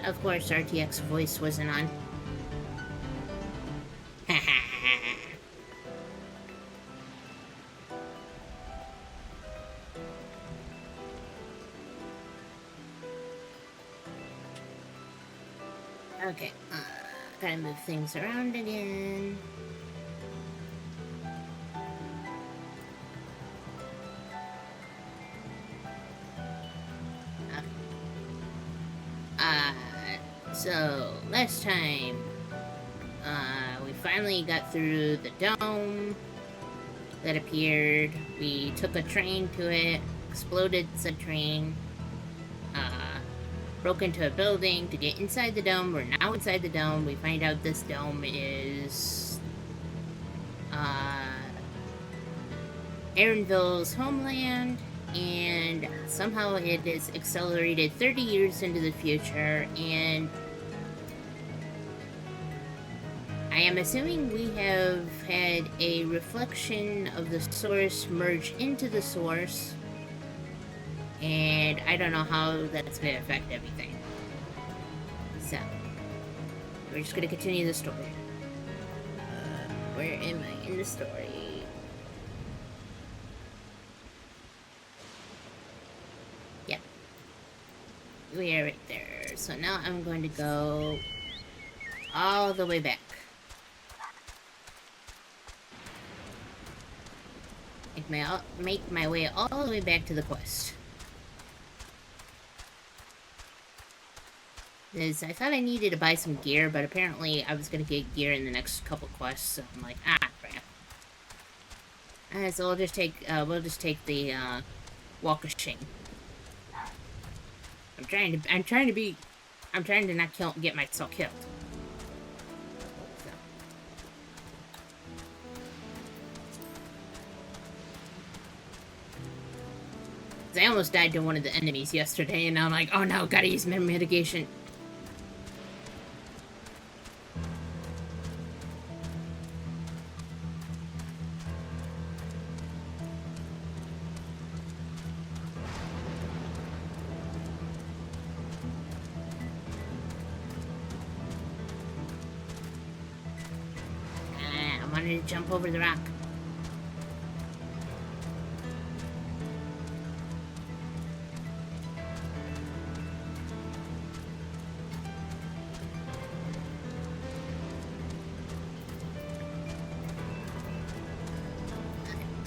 Of course, RTX voice wasn't on. Okay, gotta move things around again. So last time, we finally got through the dome that appeared. We took a train to it, exploded said train, broke into a building to get inside the dome. We're now inside the dome. We find out this dome is, Aaronville's homeland, and somehow it is accelerated 30 years into the future, and I am assuming we have had a reflection of the source merge into the source, and I don't know how that's going to affect everything. So, we're just going to continue the story. Where am I in the story? Yep. We are right there. So now I'm going to go all the way back. Make my way all the way back to the quest. Because I thought I needed to buy some gear, but apparently I was going to get gear in the next couple quests, so I'm like, crap. So we'll just take the, Walk of Shame. I'm trying to not get myself killed. I almost died to one of the enemies yesterday, and now I'm like, oh no, gotta use mitigation. I wanted to jump over the rock.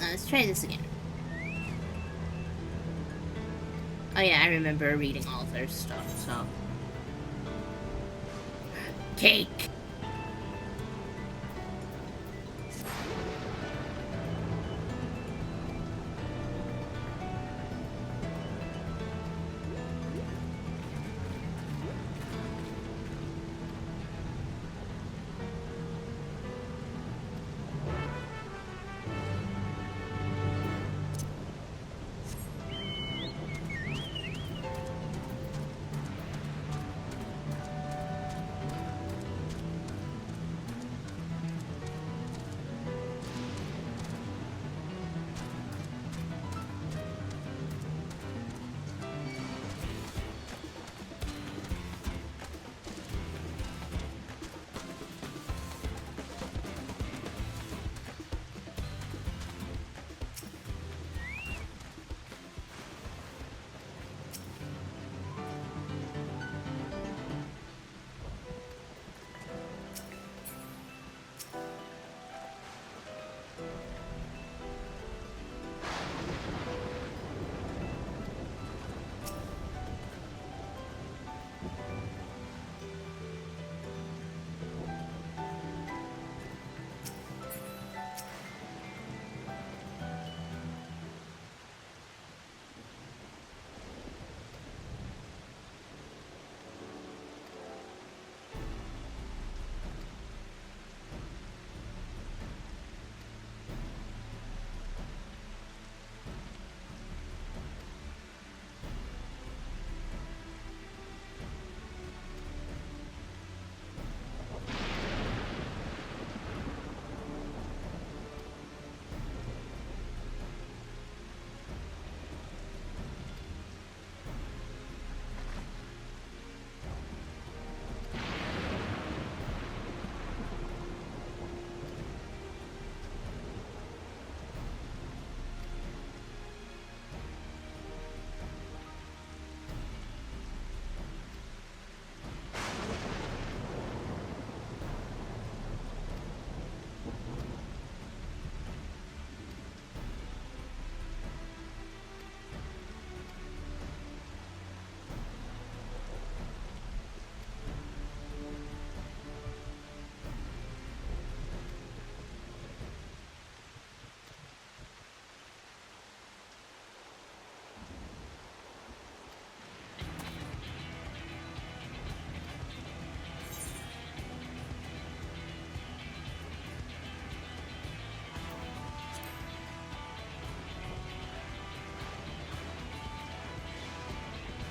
Let's try this again. Oh yeah, I remember reading all their stuff, so... Cake!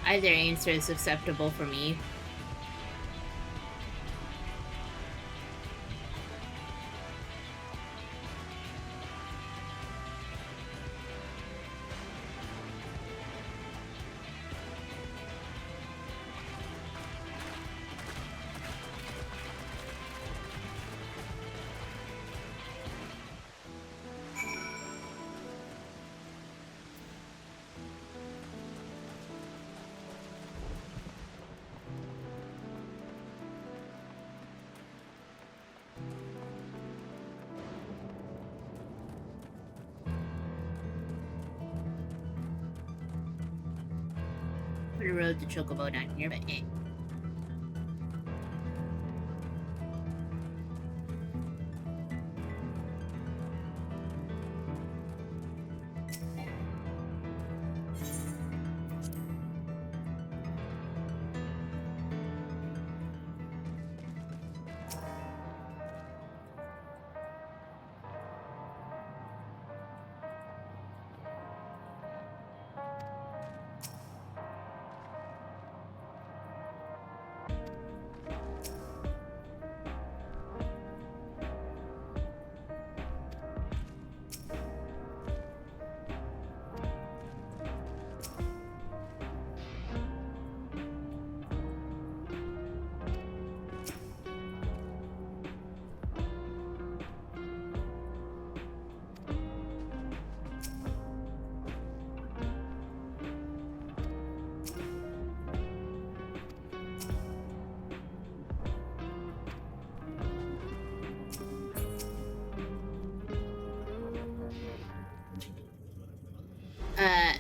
Either answer is acceptable for me. Put a road to Chocobo down here, but eh.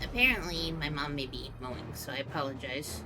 Apparently my mom may be mowing, so I apologize.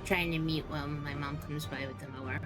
Trying to mute while my mom comes by with the mower.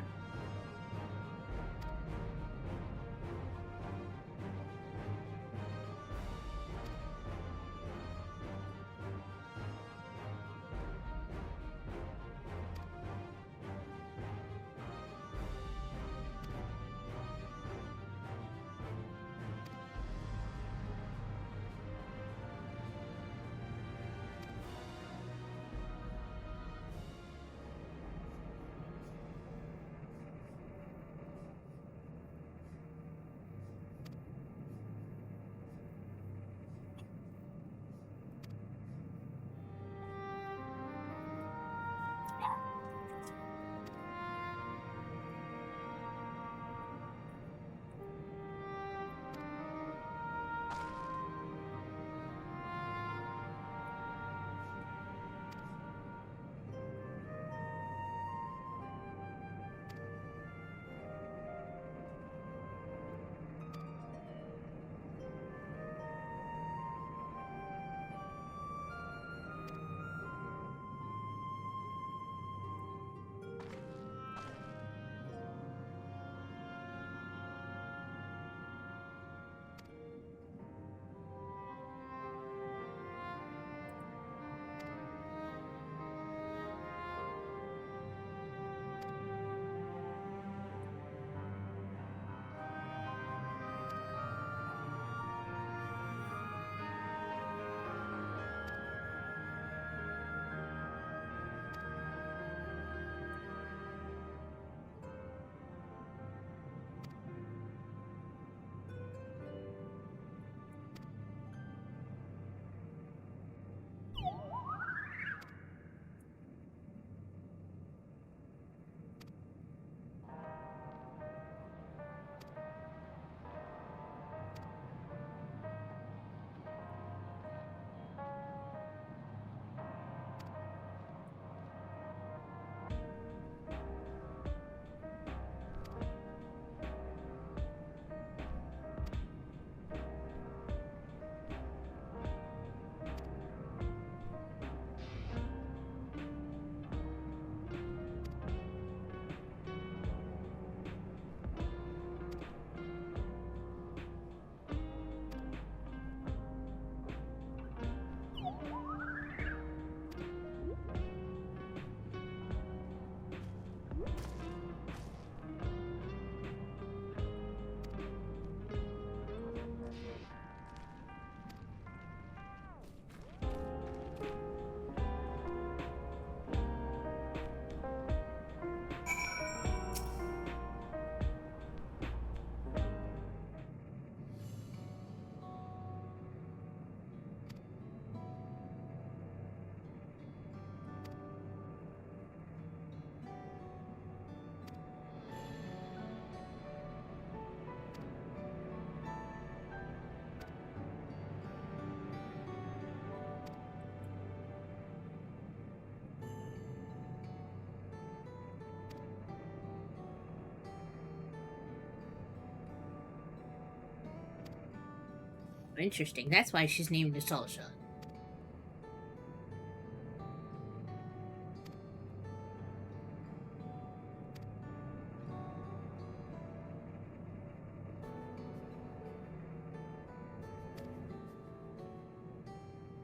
Interesting. That's why she's named Nostalgia.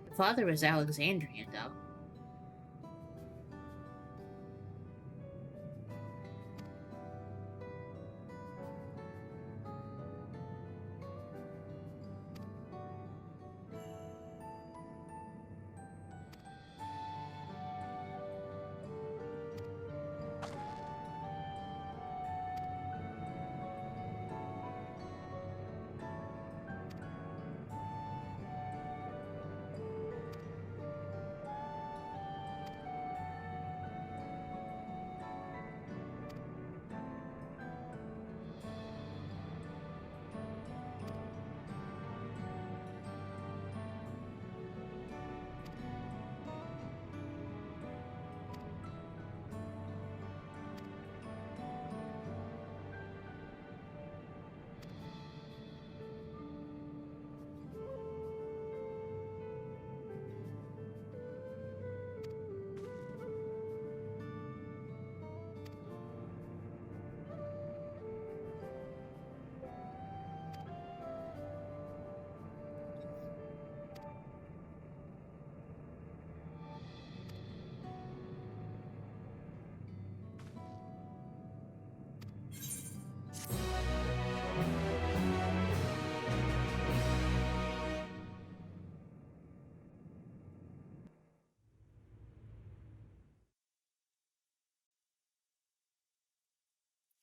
The father was Alexandrian, though.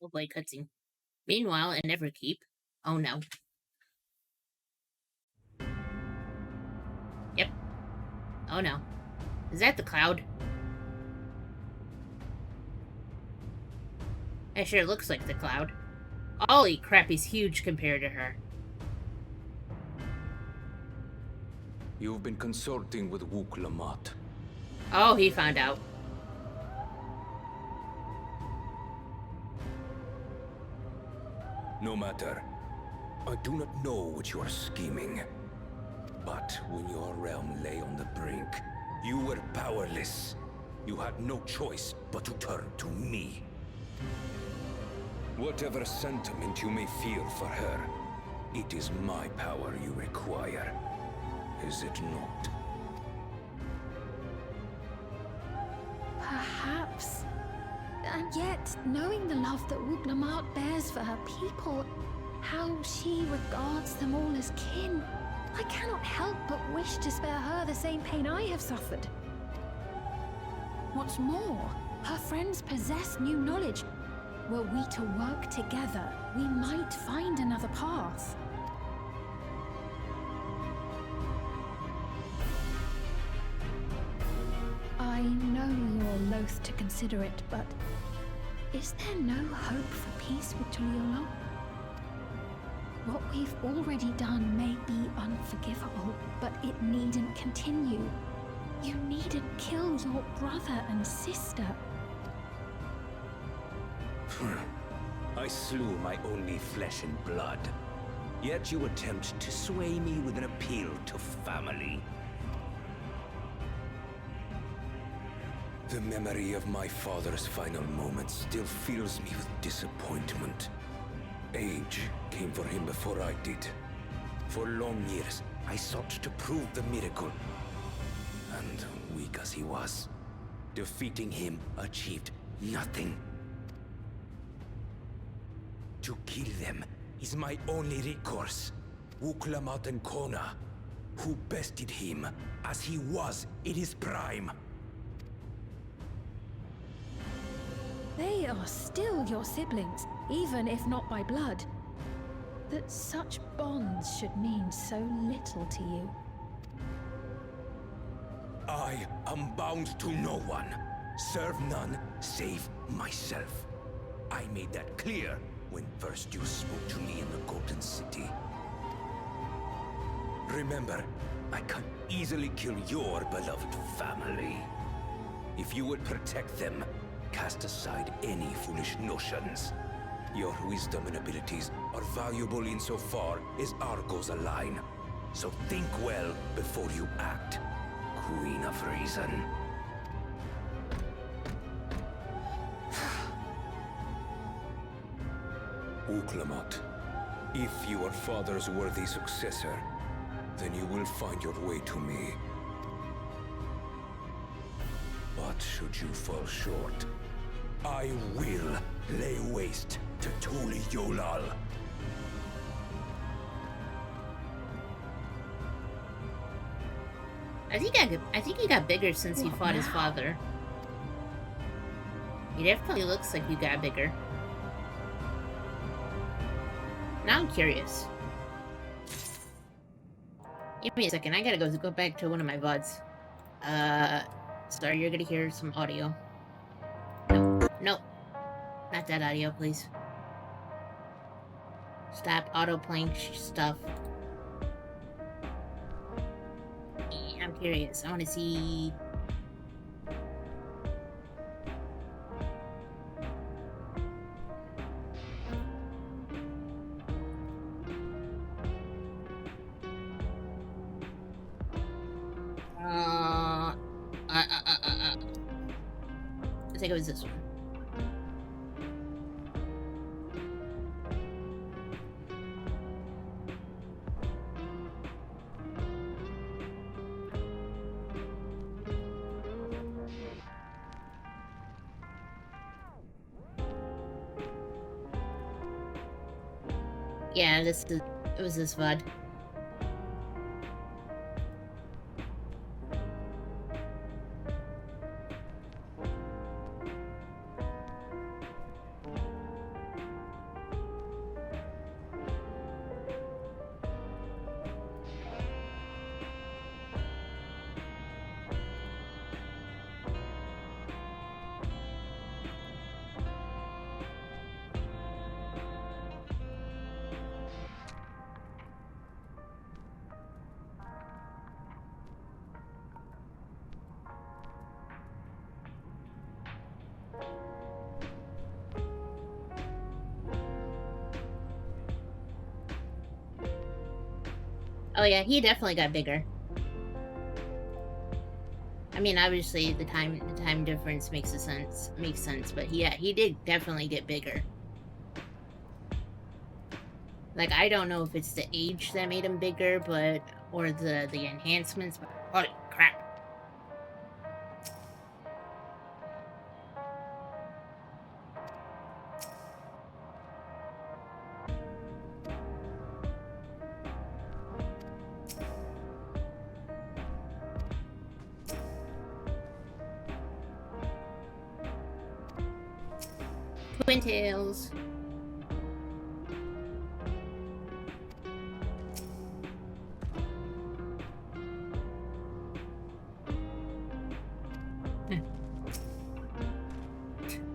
Oh boy, cutscene. Meanwhile, in Everkeep. Oh no. Yep. Oh no. Is that the Cloud? It sure looks like the Cloud. Holy crap, he's huge compared to her. You've been consulting with Wook Lamont. Oh, he found out. No matter. I do not know what you are scheming. But when your realm lay on the brink, you were powerless. You had no choice but to turn to me. Whatever sentiment you may feel for her, it is my power you require. Is it not? Perhaps. And yet, knowing the love that Wook Lamont bears for her people, how she regards them all as kin, I cannot help but wish to spare her the same pain I have suffered. What's more, her friends possess new knowledge. Were we to work together, we might find another path. I know you're loath to consider it, but is there no hope for peace with Tuliolo? What we've already done may be unforgivable, but it needn't continue. You needn't kill your brother and sister. I slew my only flesh and blood. Yet you attempt to sway me with an appeal to family. The memory of my father's final moments still fills me with disappointment. Age came for him before I did. For long years, I sought to prove the miracle. And weak as he was, defeating him achieved nothing. To kill them is my only recourse. Wook Lamont and Kona, who bested him as he was in his prime. They are still your siblings, even if not by blood. That such bonds should mean so little to you. I am bound to no one. Serve none save myself. I made that clear when first you spoke to me in the Golden City. Remember, I can easily kill your beloved family. If you would protect them, cast aside any foolish notions. Your wisdom and abilities are valuable insofar as our goals align. So think well before you act, Queen of Reason. Uklamat, if you are father's worthy successor, then you will find your way to me. But should you fall short, I will lay waste to Tuli Yolal. I think he got bigger since he fought his father. He definitely looks like he got bigger. Now I'm curious. Give me a second, I gotta go back to one of my VODs. Sorry, you're gonna hear some audio. No. Not that audio, please. Stop auto-playing stuff. I'm curious. I want to see... I think it was this one. Yeah, it was this VOD. Oh yeah, he definitely got bigger. I mean, obviously the time difference makes sense, but yeah, he did definitely get bigger. Like, I don't know if it's the age that made him bigger, or the enhancements, but holy crap. Twin tails.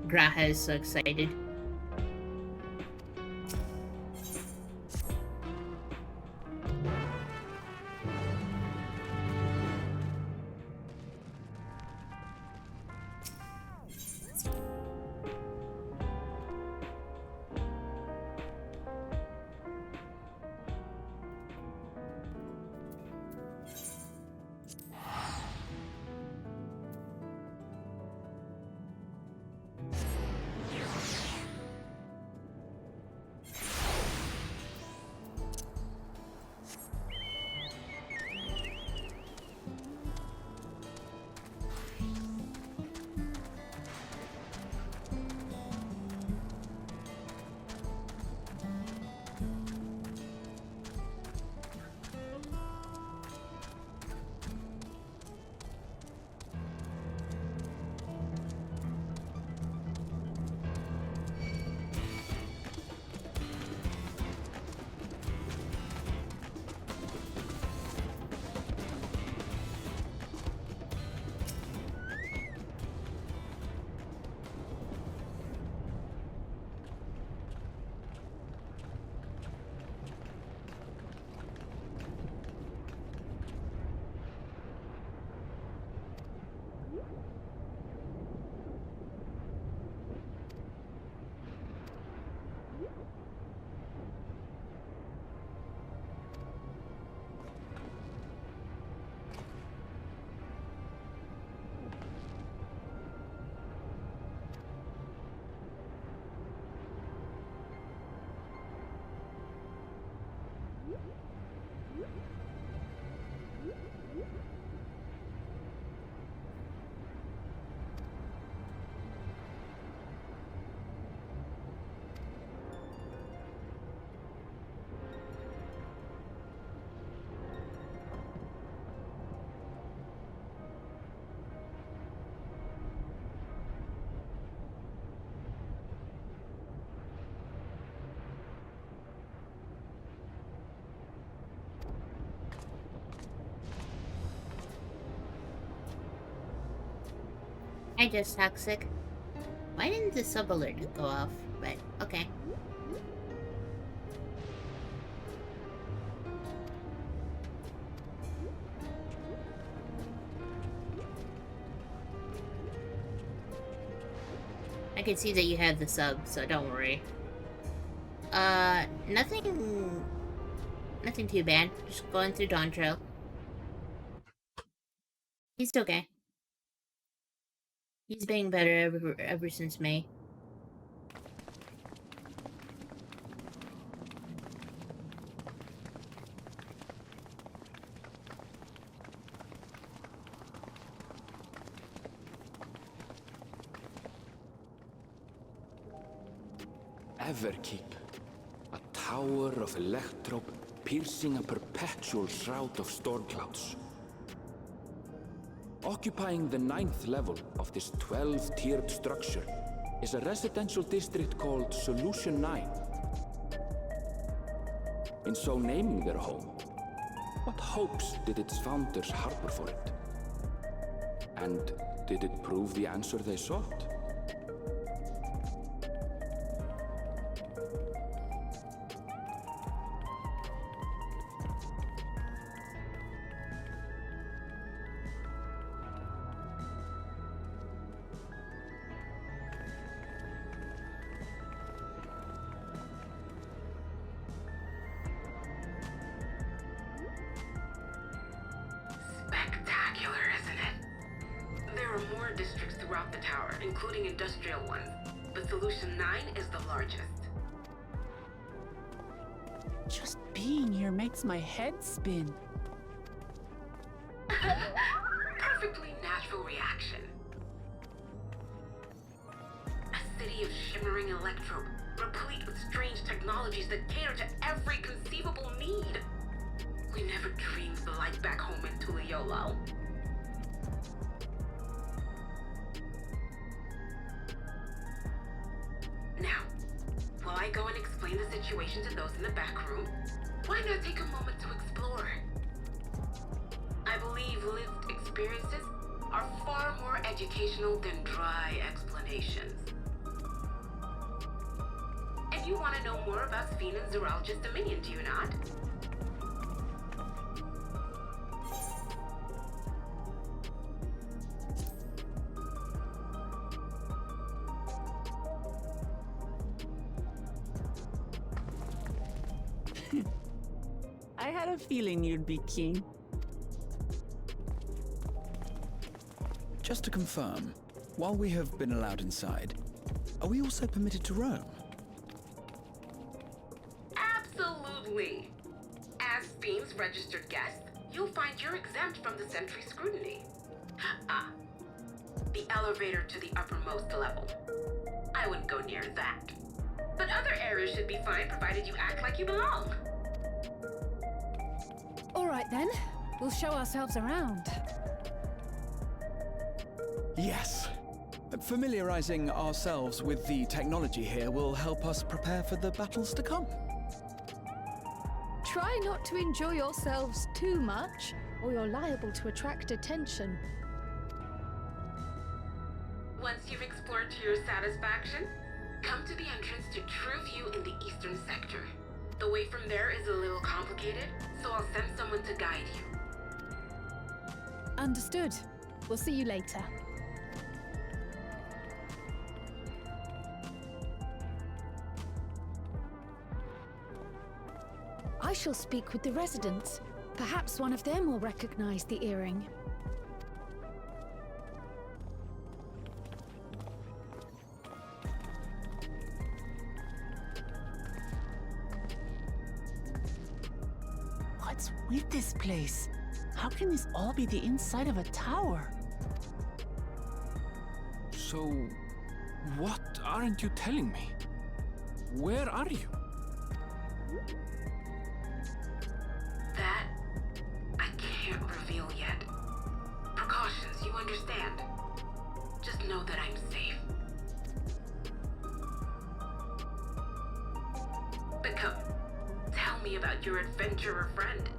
Graha is so excited. I just toxic. Why didn't the sub alert go off? But okay. I can see that you have the sub, so don't worry. Nothing too bad. Just going through Dawntrail. He's okay. He's been better ever since May. Everkeep, a tower of electrope piercing a perpetual shroud of storm clouds. Occupying the 9th level of this 12-tiered structure is a residential district called Solution 9. In so naming their home, what hopes did its founders harbor for it? And did it prove the answer they sought? Spectacular, isn't it? There are more districts throughout the tower, including industrial ones, but Solution 9 is the largest. Just being here makes my head spin. Perfectly natural reaction. A city of shimmering electrope, replete with strange technologies that cater to every conceivable need. We never dreamed the light back home in Tuliolo. Now, while I go and explain the situation to those in the back room, why not take a moment to explore? I believe lived experiences are far more educational than dry explanations. And you want to know more about Sphene and Zoologist Dominion, do you not? I had a feeling you'd be keen. Just to confirm, while we have been allowed inside, are we also permitted to roam? Absolutely. As Sphene's registered guest, you'll find you're exempt from the sentry scrutiny. Ah, the elevator to the uppermost level. I wouldn't go near that. But other areas should be fine provided you act like you belong. All right then, we'll show ourselves around. Yes. Familiarizing ourselves with the technology here will help us prepare for the battles to come. Try not to enjoy yourselves too much, or you're liable to attract attention. Once you've explored to your satisfaction, come to the entrance to True View in the eastern sector. The way from there is a little complicated, so I'll send someone to guide you. Understood. We'll see you later. I shall speak with the residents. Perhaps one of them will recognize the earring. What's with this place? How can this all be the inside of a tower? So, what aren't you telling me? Where are you? That, I can't reveal yet. Precautions, you understand. Just know that I'm safe. But come, tell me about your adventurer friend.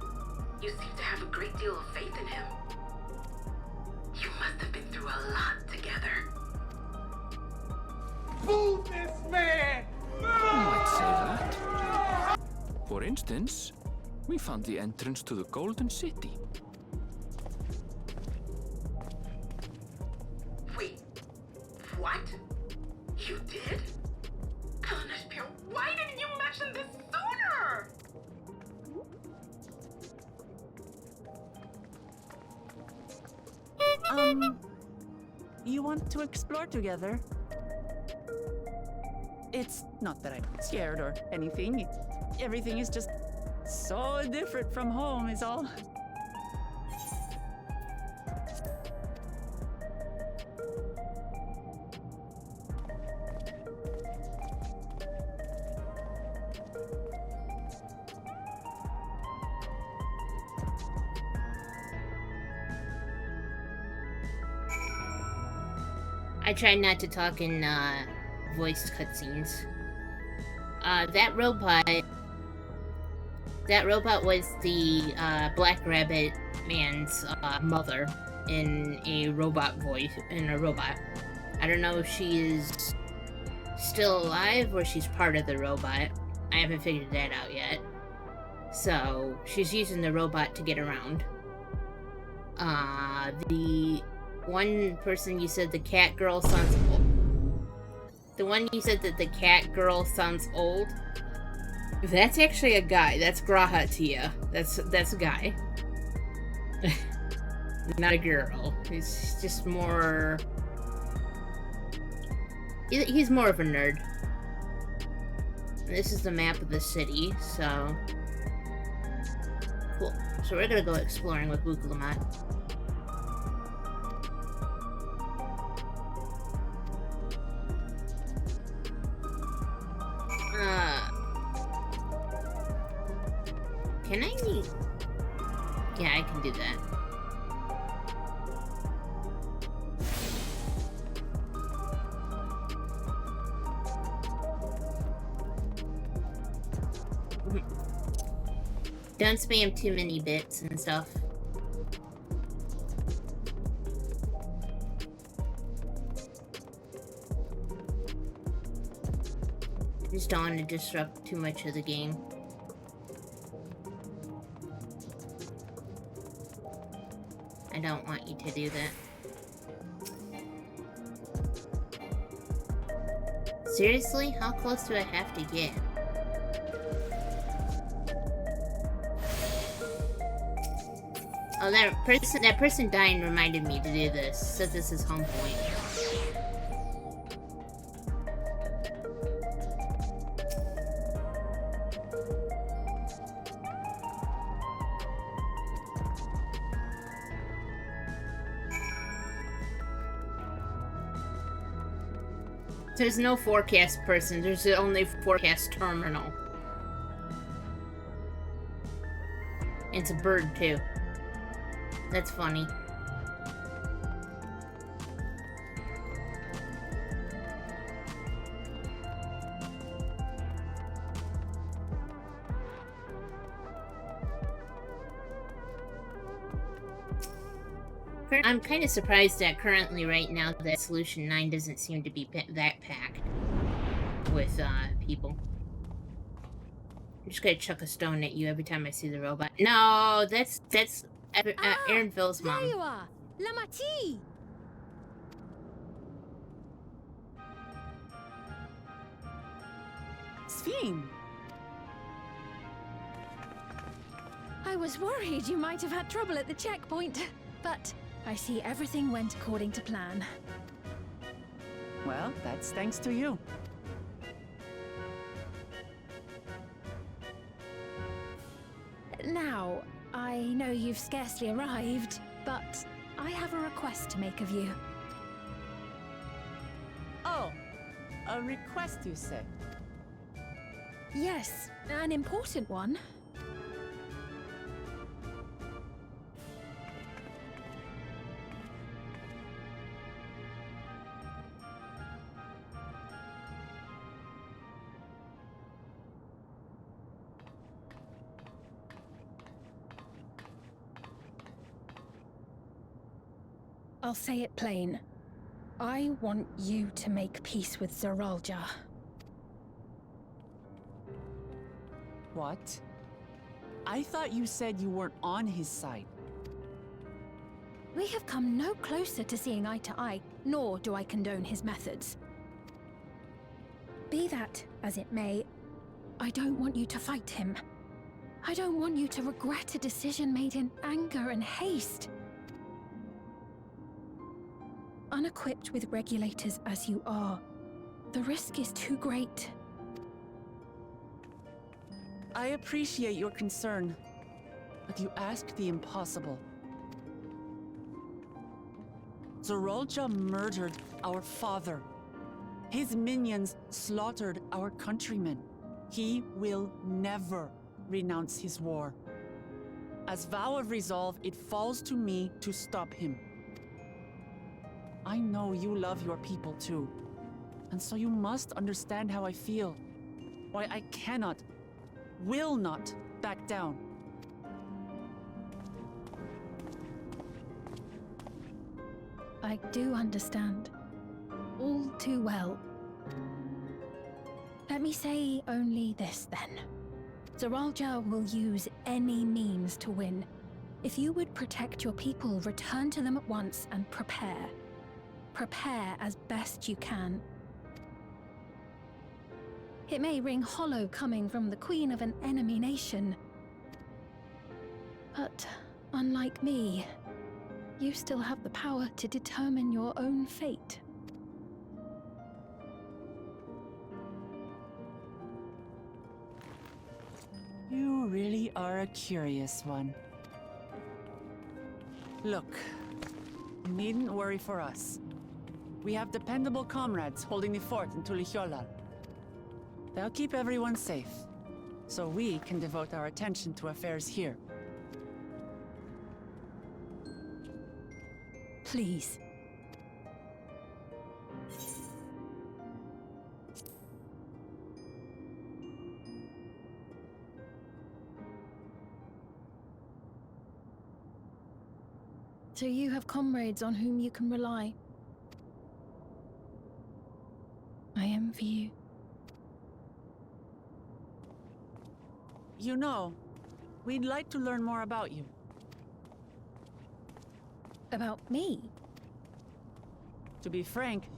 You seem to have a great deal of faith in him. You must have been through a lot together. Move this man! You might say that. For instance, we found the entrance to the Golden City. Wait, what? You did? Kalanaspia, why didn't you mention this sooner? You want to explore together? It's not that I'm scared or anything. Everything is just so different from home is all. I try not to talk in voiced cutscenes. That robot was the Black Rabbit man's mother in a robot voice, I don't know if she is still alive or she's part of the robot. I haven't figured that out yet. So, she's using the robot to get around. The one person you said the cat girl sounds old. The one you said that the cat girl sounds old. That's actually a guy. That's Graha Tia. That's a guy. Not a girl. He's just more... He's more of a nerd. This is the map of the city, so... Cool. So we're gonna go exploring with Bukulamat. Can I... Yeah, I can do that. Don't spam too many bits and stuff. Just don't want to disrupt too much of the game. I don't want you to do that. Seriously? How close do I have to get? Oh, that person dying reminded me to do this. So this is home point. There's no forecast person, there's only forecast terminal. It's a bird, too. That's funny. I'm kind of surprised that currently, right now, that Solution 9 doesn't seem to be that packed with people. I'm just gonna chuck a stone at you every time I see the robot. No, that's Aaronville's mom. There you are, Lamati. Sphene! I was worried you might have had trouble at the checkpoint, but I see everything went according to plan. Well, that's thanks to you. Now, I know you've scarcely arrived, but I have a request to make of you. Oh, a request you say? Yes, an important one. I'll say it plain. I want you to make peace with Zeralja. What? I thought you said you weren't on his side. We have come no closer to seeing eye to eye, nor do I condone his methods. Be that as it may, I don't want you to fight him. I don't want you to regret a decision made in anger and haste. Unequipped with regulators as you are, the risk is too great. I appreciate your concern, but you asked the impossible. Zeralja murdered our father. His minions slaughtered our countrymen. He will never renounce his war. As vow of resolve, it falls to me to stop him. I know you love your people too, and so you must understand how I feel. Why I cannot, will not back down. I do understand. All too well. Let me say only this then. Zeralja will use any means to win. If you would protect your people, return to them at once and prepare. Prepare as best you can. It may ring hollow coming from the queen of an enemy nation. But unlike me, you still have the power to determine your own fate. You really are a curious one. Look, you needn't worry for us. We have dependable comrades holding the fort in Tulichola. They'll keep everyone safe, so we can devote our attention to affairs here. Please. So you have comrades on whom you can rely. I envy you. You know, we'd like to learn more about you. About me? To be frank,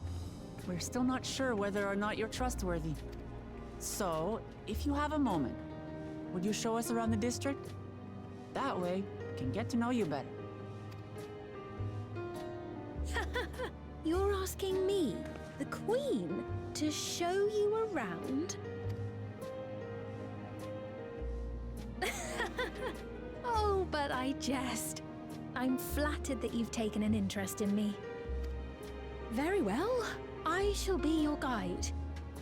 we're still not sure whether or not you're trustworthy. So, if you have a moment, would you show us around the district? That way, we can get to know you better. You're asking me, the Queen, to show you around? Oh, but I jest. I'm flattered that you've taken an interest in me. Very well, I shall be your guide.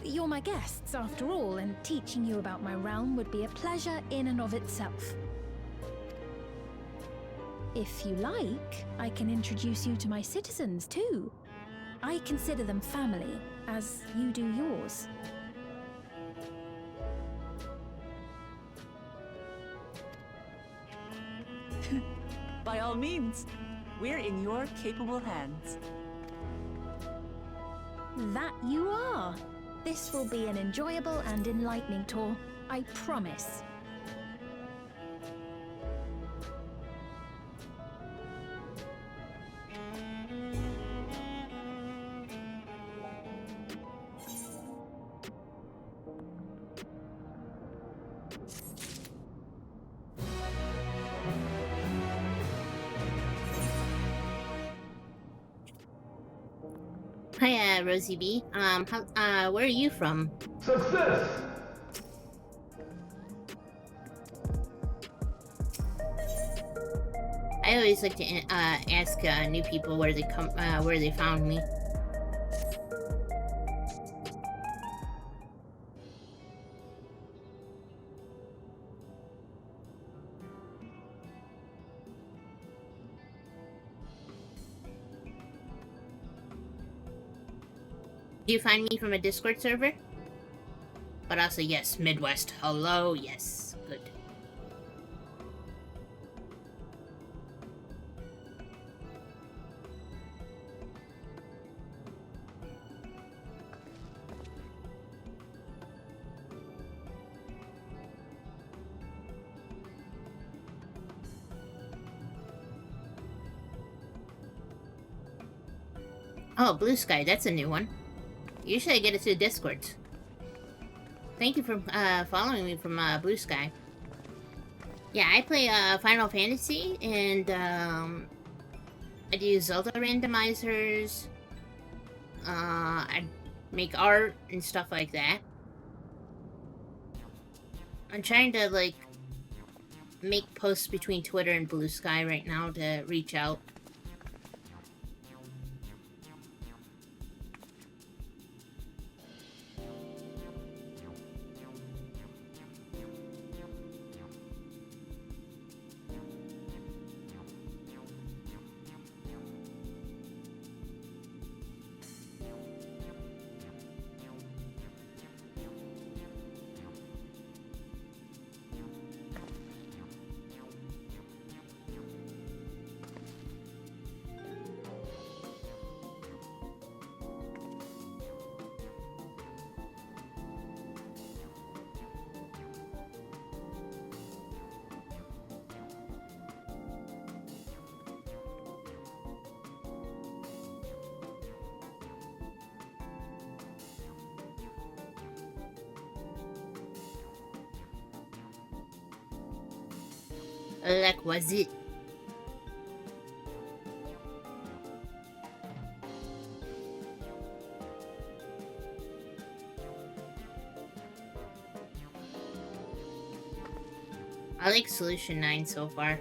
You're my guests, after all, and teaching you about my realm would be a pleasure in and of itself. If you like, I can introduce you to my citizens, too. I consider them family, as you do yours. By all means, we're in your capable hands. That you are. This will be an enjoyable and enlightening tour, I promise. Hi, Rosie B. Where are you from? Success! I always like to ask new people where they found me. Do you find me from a Discord server? But also, yes, Midwest. Hello, yes. Good. Oh, Blue Sky, that's a new one. Usually I get it to the Discord. Thank you for following me from Blue Sky. Yeah, I play Final Fantasy, and I do Zelda randomizers. I make art and stuff like that. I'm trying to, like, make posts between Twitter and Blue Sky right now to reach out. Like, was it? I like Solution 9 so far.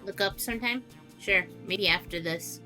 Look up sometime? Sure, maybe after this.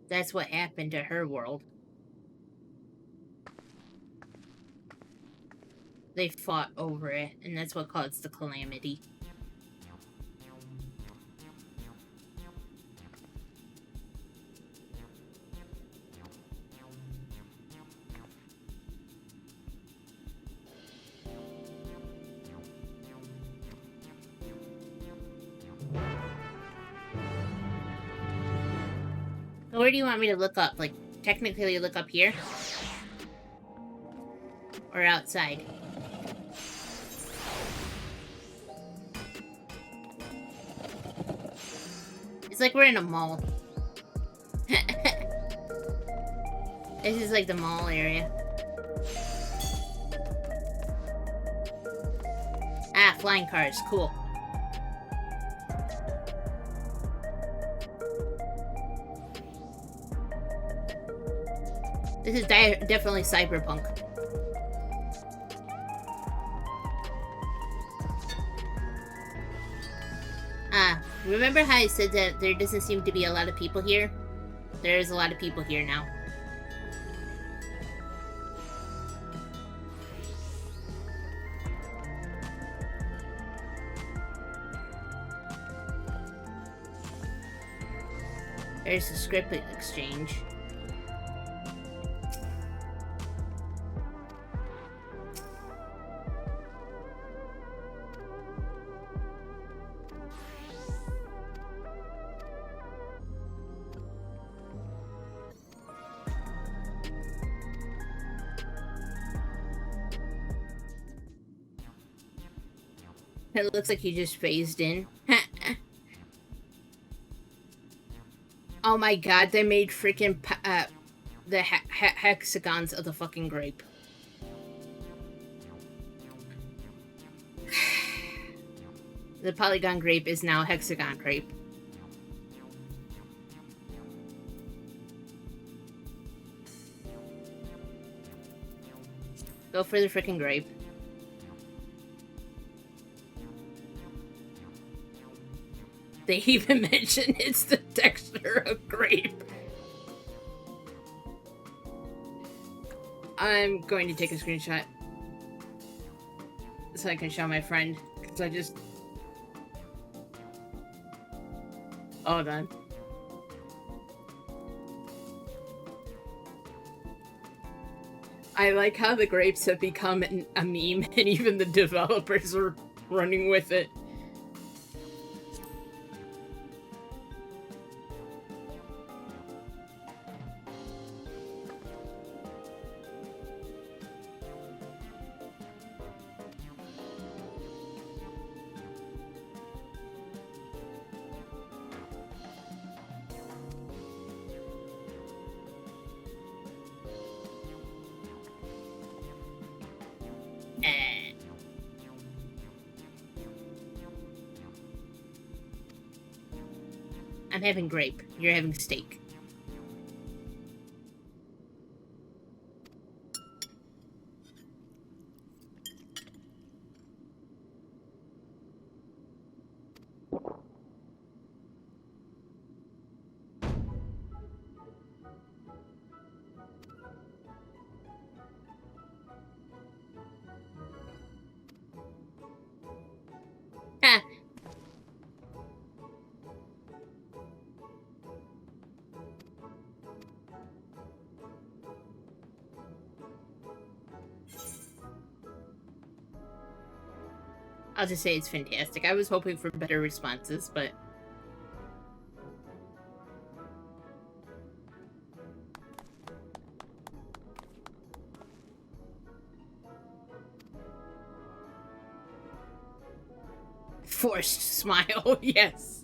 That's what happened to her world. They fought over it, and that's what caused the calamity. So where do you want me to look up? Like, technically look up here? Or outside? It's like we're in a mall. This is like the mall area. Ah, flying cars. Cool. This is definitely cyberpunk. Remember how I said that there doesn't seem to be a lot of people here? There is a lot of people here now. There's a script exchange. It looks like you just phased in. Oh my god, they made freaking the hexagons of the fucking grape. The polygon grape is now hexagon grape. Go for the frickin' grape. They even mention it's the texture of grape. I'm going to take a screenshot so I can show my friend, because I just... Hold on. I like how the grapes have become a meme, and even the developers are running with it. I'm having grape. You're having steak. Ha! I'll just say it's fantastic. I was hoping for better responses, but... Forced smile, yes.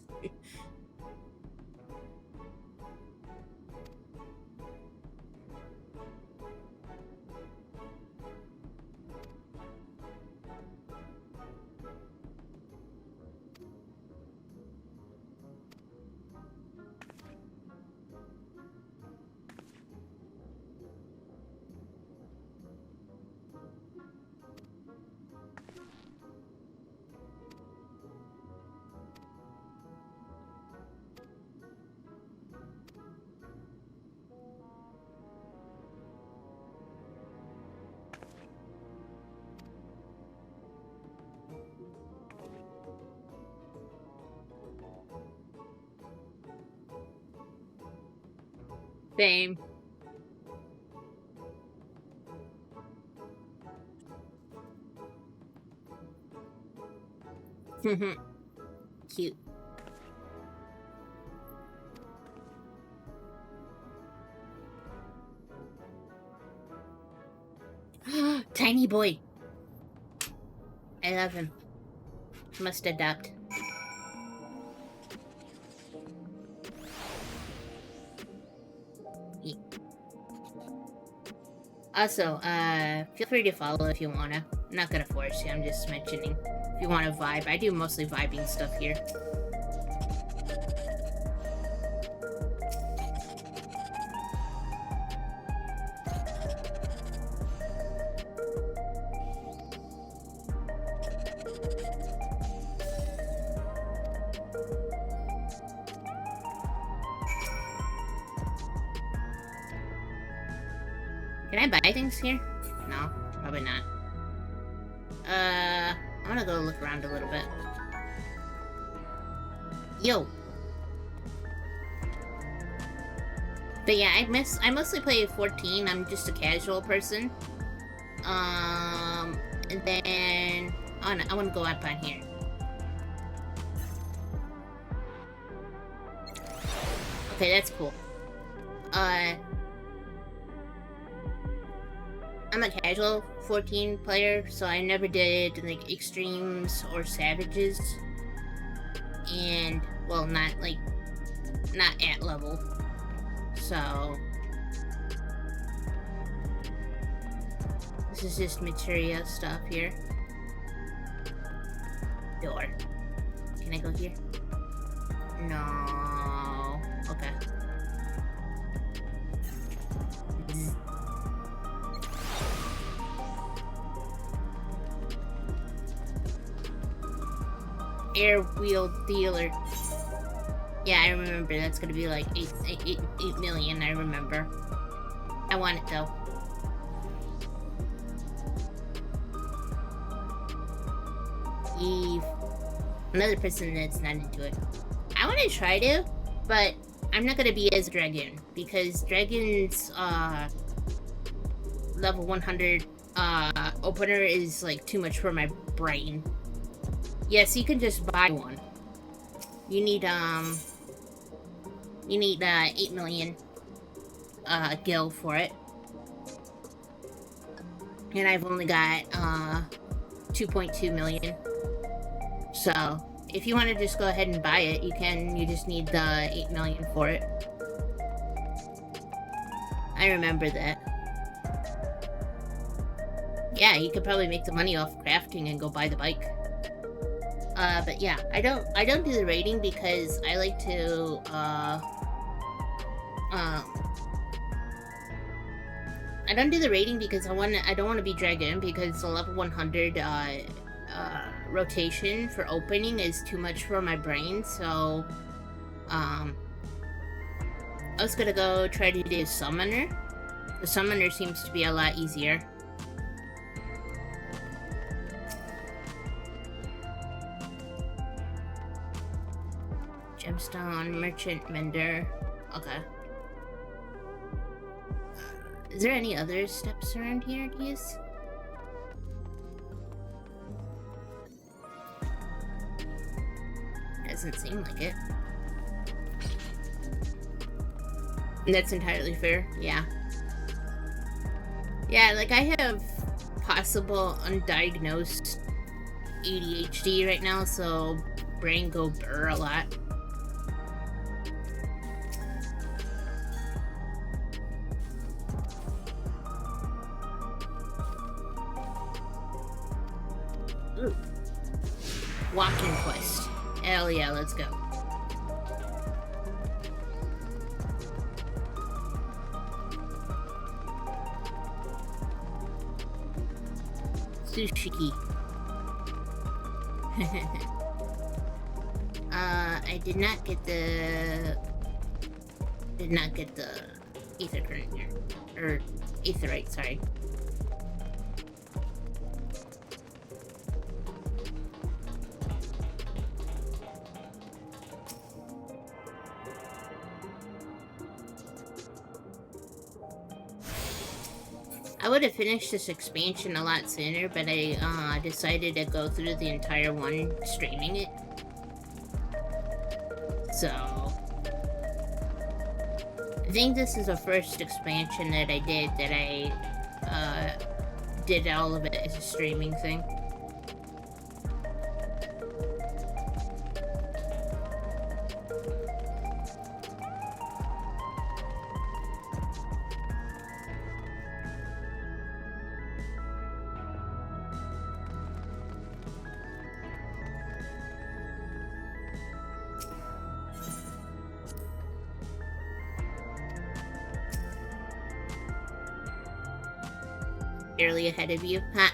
Same. Cute. Tiny boy. I love him. Must adopt. Also, feel free to follow if you wanna. I'm not gonna force you, I'm just mentioning. If you wanna vibe, I do mostly vibing stuff here. Can I buy things here? No, probably not. I'm gonna go look around a little bit. Yo. But yeah, I mostly play 14. I'm just a casual person. And then oh no, I want to go up on here. Okay, that's cool. I'm a casual 14 player, so I never did like extremes or savages. And well, not at level. So this is just materia stuff here. Door. Can I go here? No. Okay. Air wheel dealer. Yeah, I remember. That's gonna be like 8 million. I remember. I want it though. Eve. Another person that's not into it. I want to try to, but I'm not gonna be as Dragon because Dragon's level 100 opener is like too much for my brain. Yes, you can just buy one. You need 8 million gil for it. And I've only got 2.2 million. So, if you want to just go ahead and buy it, you can. You just need the 8 million for it. I remember that. Yeah, you could probably make the money off crafting and go buy the bike. But yeah, I don't do the rating because I like to, I don't do the rating because I don't want to be dragged in because the level 100, rotation for opening is too much for my brain, so, I was gonna go try to do Summoner. The Summoner seems to be a lot easier. Gemstone, Merchant, Vendor. Okay. Is there any other steps around here to use? Doesn't seem like it. That's entirely fair, yeah. Yeah, like I have possible undiagnosed ADHD right now, so brain go burr a lot. Ooh. Walking quest. Hell yeah, let's go. Sushiki. I did not get the ether current here. Or aetherite, sorry. I would have finished this expansion a lot sooner, but I decided to go through the entire one streaming it. So, I think this is the first expansion that I did all of it as a streaming thing. Barely ahead of you. Ha!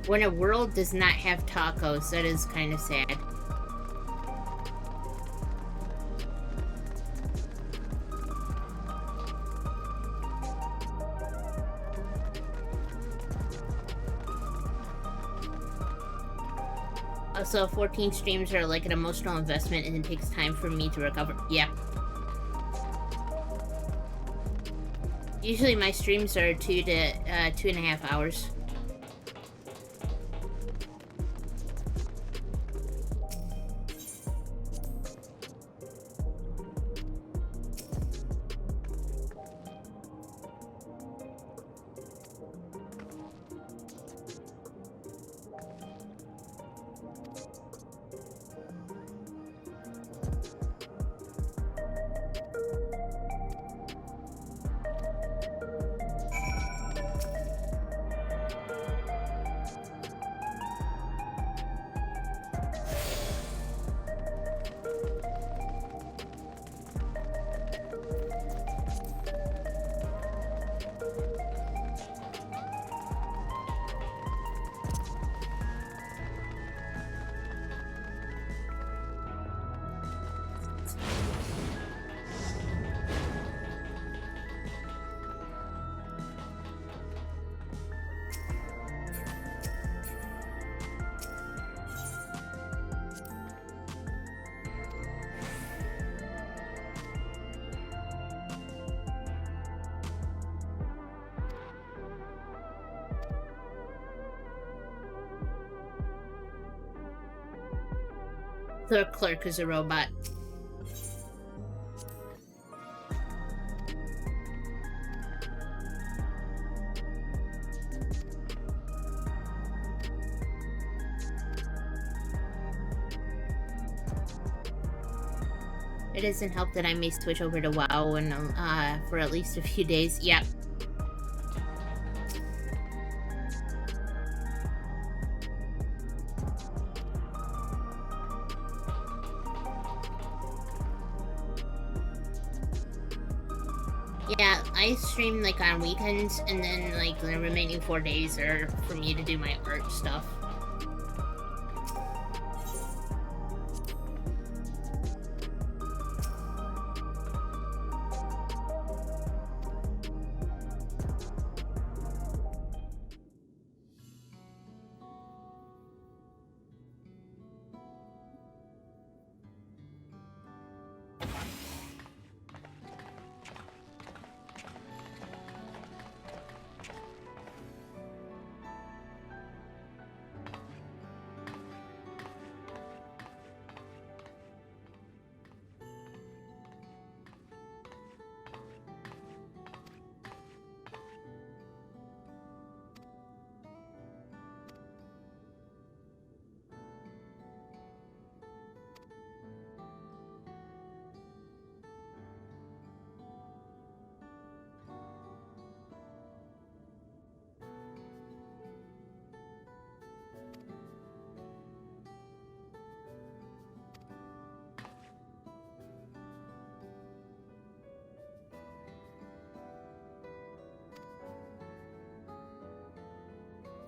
When a world does not have tacos, that is kind of sad. Also, 14 streams are like an emotional investment and it takes time for me to recover. Yeah. Usually my streams are 2.5 hours. The clerk is a robot. It doesn't help that I may switch over to WoW and for at least a few days. Yep. Yeah, I stream like on weekends, and then like the remaining 4 days are for me to do my art stuff.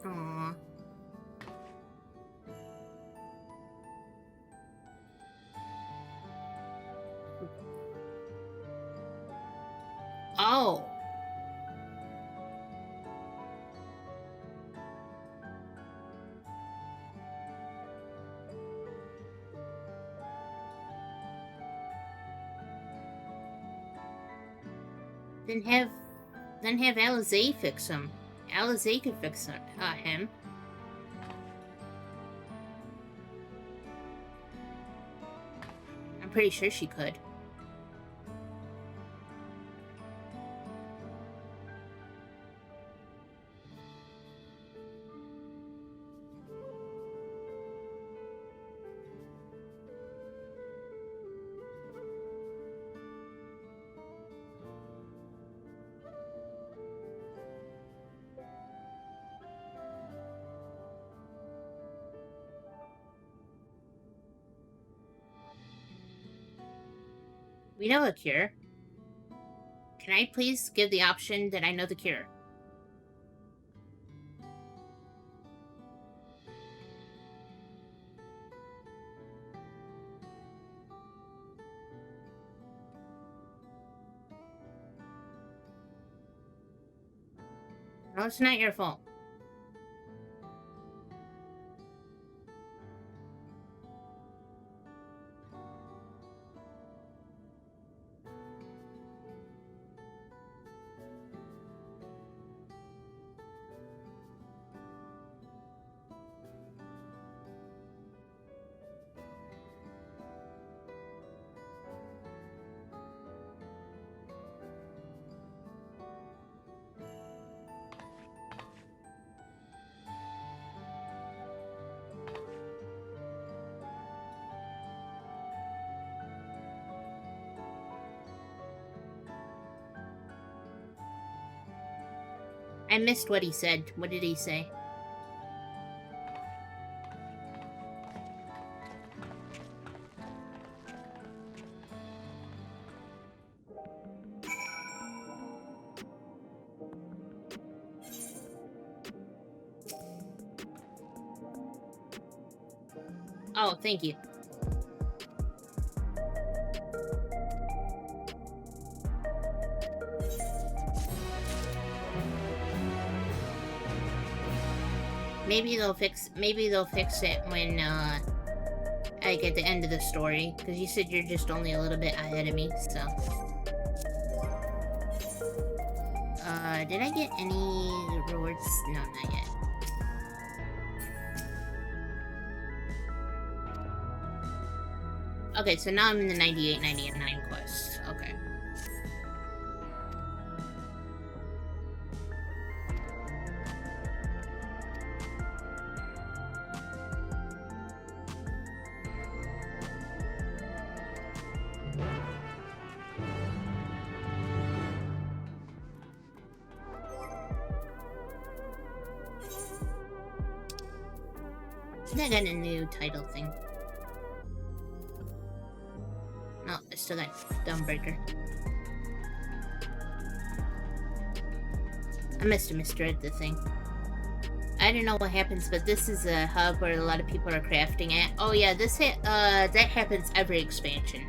Aww. Oh. Then have Alizé fix him. Alizé could fix him. I'm pretty sure she could. We know a cure. Can I please give the option that I know the cure? No, it's not your fault. I missed what he said. What did he say? Oh, thank you. Maybe they'll fix it when I get the end of the story, because you said you're just only a little bit ahead of me, so. Did I get any rewards? No, not yet. Okay, so now I'm in the 98-99 quest. Okay. I got a new title thing. No, I still got Dawnbreaker. I must have misread the thing. I don't know what happens, but this is a hub where a lot of people are crafting at. Oh yeah, that happens every expansion.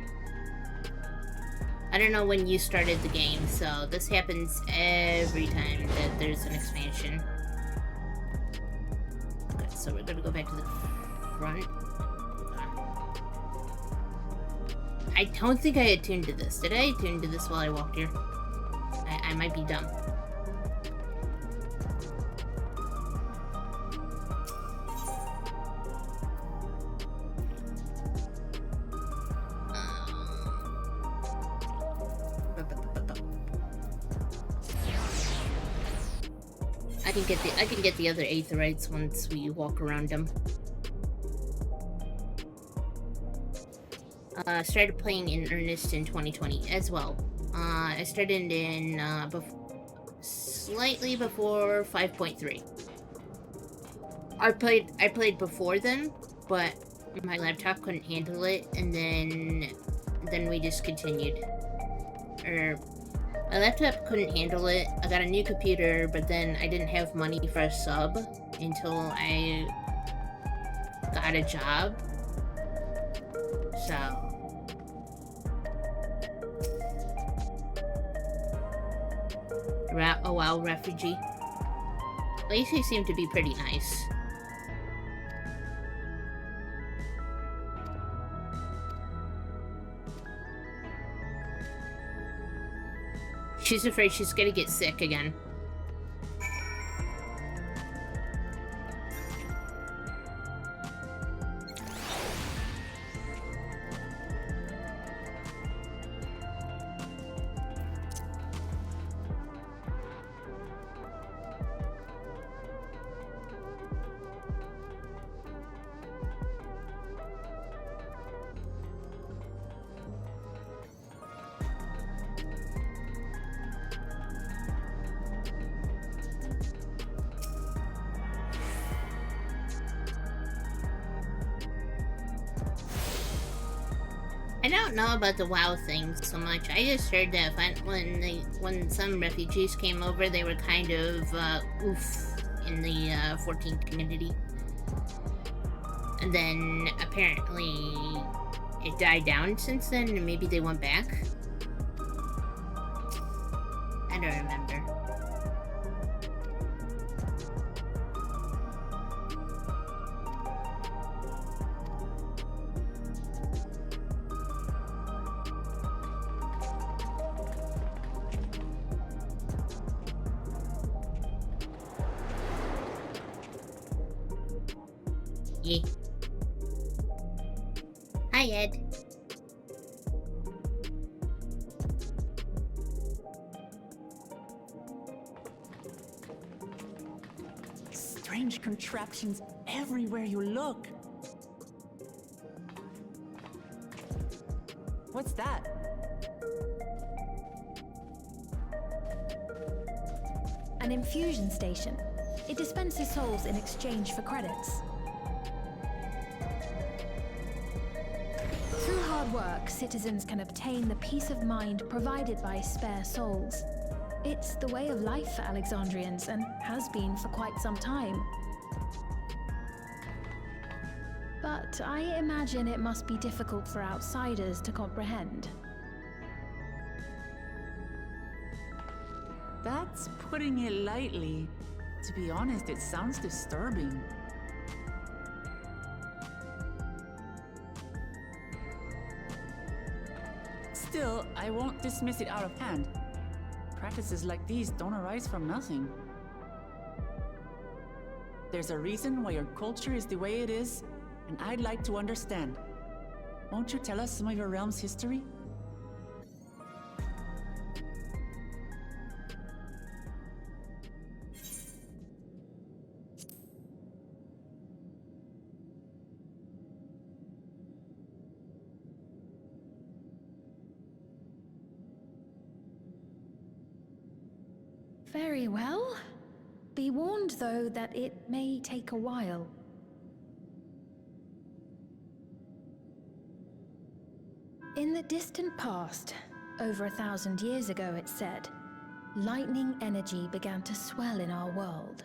I don't know when you started the game, so this happens every time that there's an expansion. Okay, so we're gonna go back to the front. I don't think I attuned to this. Did I attune to this while I walked here? I might be dumb. I can get the other aetherites once we walk around them. Started playing in earnest in 2020 as well. I started in slightly before 5.3. I played before then, but my laptop couldn't handle it, and then we just continued. My laptop couldn't handle it. I got a new computer, but then I didn't have money for a sub until I got a job. So a WoW refugee. At least he seemed to be pretty nice. She's afraid she's gonna get sick again. I don't know about the WoW thing so much. I just heard that when some refugees came over, they were kind of oof in the 14 community, and then apparently it died down since then, and maybe they went back. I don't remember. Yeah. Hi, Ed. Strange contraptions everywhere you look. What's that? an infusion station. It dispenses souls in exchange for credits. Through hard work, citizens can obtain the peace of mind provided by spare souls. It's the way of life for Alexandrians, and has been for quite some time. But I imagine it must be difficult for outsiders to comprehend. That's putting it lightly. To be honest, it sounds disturbing. Still, I won't dismiss it out of hand. Practices like these don't arise from nothing. There's a reason why your culture is the way it is, and I'd like to understand. Won't you tell us some of your realm's history? Very well. Be warned, though, that it may take a while. In the distant past, over 1,000 years ago it's said, lightning energy began to swell in our world.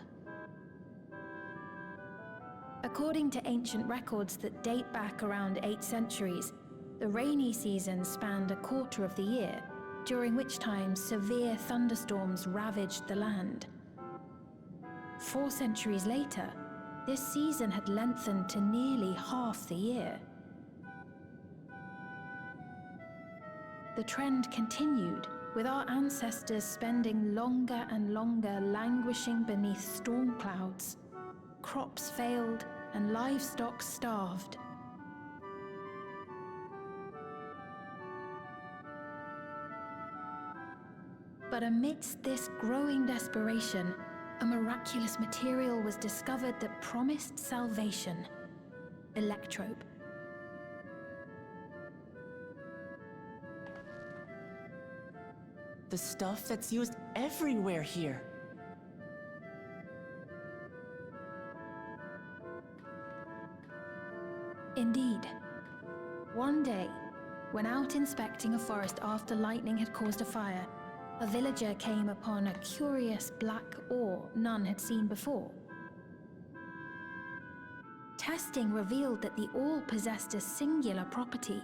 According to ancient records that date back around 8 centuries, the rainy season spanned a quarter of the year, during which time severe thunderstorms ravaged the land. 4 centuries later, this season had lengthened to nearly half the year. The trend continued, with our ancestors spending longer and longer languishing beneath storm clouds. Crops failed and livestock starved. But amidst this growing desperation, a miraculous material was discovered that promised salvation: electrope. The stuff that's used everywhere here. Indeed. One day, when out inspecting a forest after lightning had caused a fire, a villager came upon a curious black ore none had seen before. Testing revealed that the ore possessed a singular property.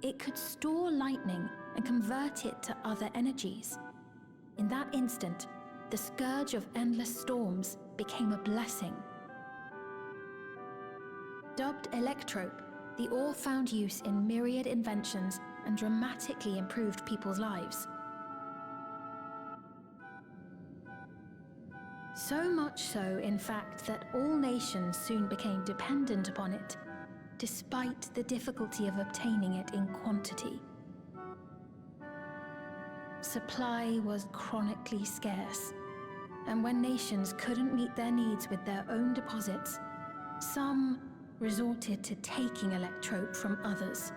It could store lightning and convert it to other energies. In that instant, the scourge of endless storms became a blessing. Dubbed electrope, the ore found use in myriad inventions and dramatically improved people's lives. So much so, in fact, that all nations soon became dependent upon it, despite the difficulty of obtaining it in quantity. Supply was chronically scarce, and when nations couldn't meet their needs with their own deposits, some resorted to taking electrope from others.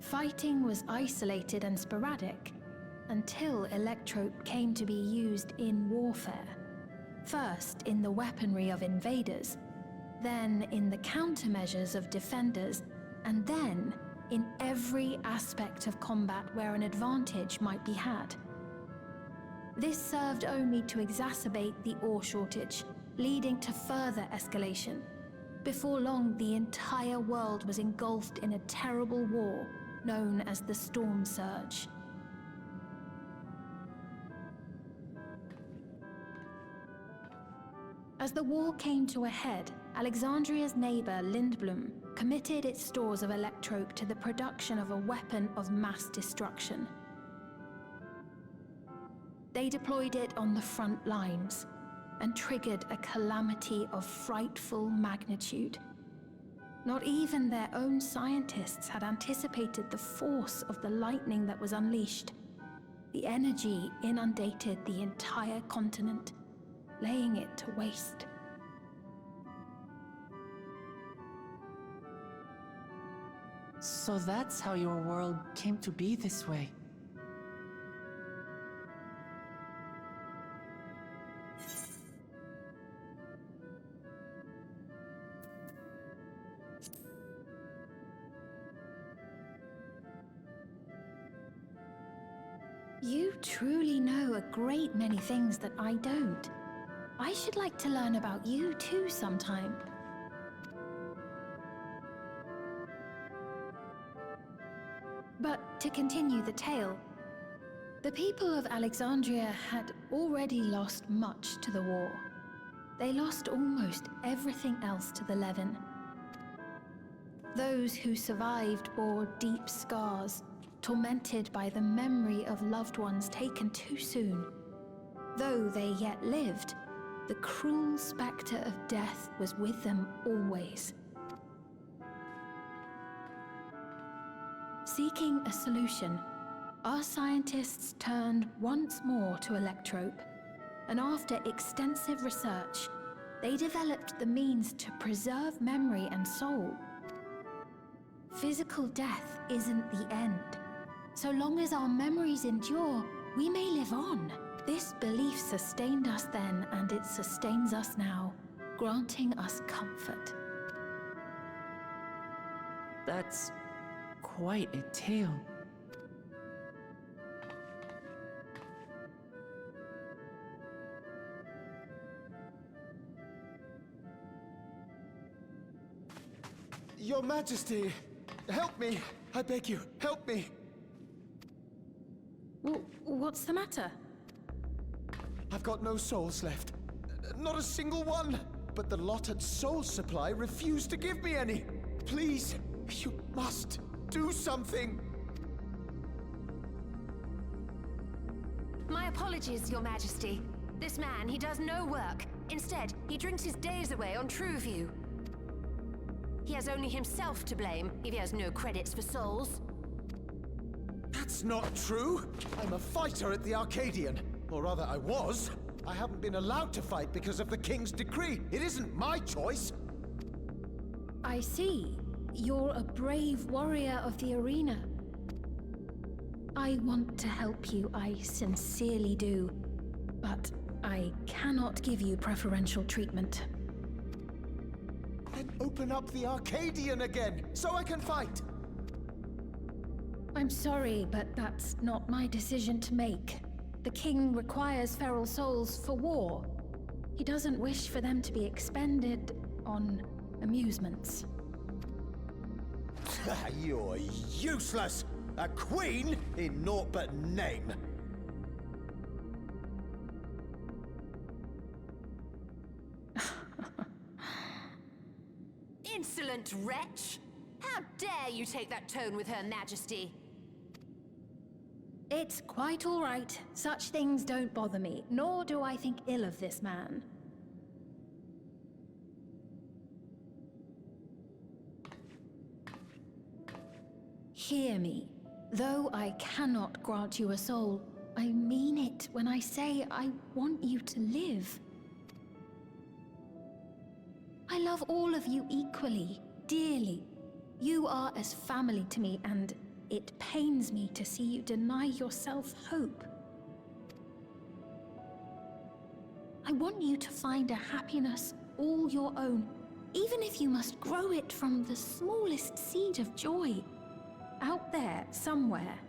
Fighting was isolated and sporadic until electrope came to be used in warfare. First in the weaponry of invaders, then in the countermeasures of defenders, and then in every aspect of combat where an advantage might be had. This served only to exacerbate the ore shortage, leading to further escalation. Before long, the entire world was engulfed in a terrible war known as the Storm Surge. As the war came to a head, Alexandria's neighbor Lindblum committed its stores of electrope to the production of a weapon of mass destruction. They deployed it on the front lines and triggered a calamity of frightful magnitude. Not even their own scientists had anticipated the force of the lightning that was unleashed. The energy inundated the entire continent, laying it to waste. So that's how your world came to be this way. You truly know a great many things that I don't. I should like to learn about you too sometime. But to continue the tale, the people of Alexandria had already lost much to the war. They lost almost everything else to the Levin. Those who survived bore deep scars, tormented by the memory of loved ones taken too soon. Though they yet lived, the cruel spectre of death was with them always. Seeking a solution, our scientists turned once more to Electrope, and after extensive research, they developed the means to preserve memory and soul. Physical death isn't the end. So long as our memories endure, we may live on. This belief sustained us then, and it sustains us now, granting us comfort. That's quite a tale. Your Majesty, help me! I beg you, help me! What's the matter? I've got no souls left. Not a single one! But the lot at Soul Supply refused to give me any! Please, you must do something! My apologies, Your Majesty. This man, he does no work. Instead, he drinks his days away on Trueview. He has only himself to blame if he has no credits for souls. That's not true! I'm a fighter at the Arcadian. Or rather, I was. I haven't been allowed to fight because of the King's decree. It isn't my choice. I see. You're a brave warrior of the arena. I want to help you, I sincerely do. But I cannot give you preferential treatment. Then open up the Arcadian again, so I can fight! I'm sorry, but that's not my decision to make. The king requires feral souls for war. He doesn't wish for them to be expended on amusements. You're useless! A queen in naught but name! Insolent wretch! How dare you take that tone with Her Majesty? It's quite all right. Such things don't bother me, nor do I think ill of this man. Hear me. Though I cannot grant you a soul, I mean it when I say I want you to live. I love all of you equally, dearly. You are as family to me, and it pains me to see you deny yourself hope. I want you to find a happiness all your own, even if you must grow it from the smallest seed of joy. Out there, somewhere,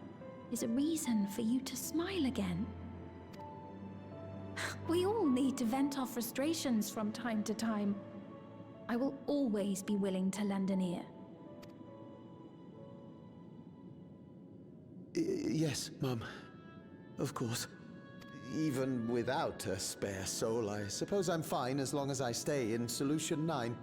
is a reason for you to smile again. We all need to vent our frustrations from time to time. I will always be willing to lend an ear. Yes, Mum. Of course. Even without a spare soul, I suppose I'm fine as long as I stay in Solution 9.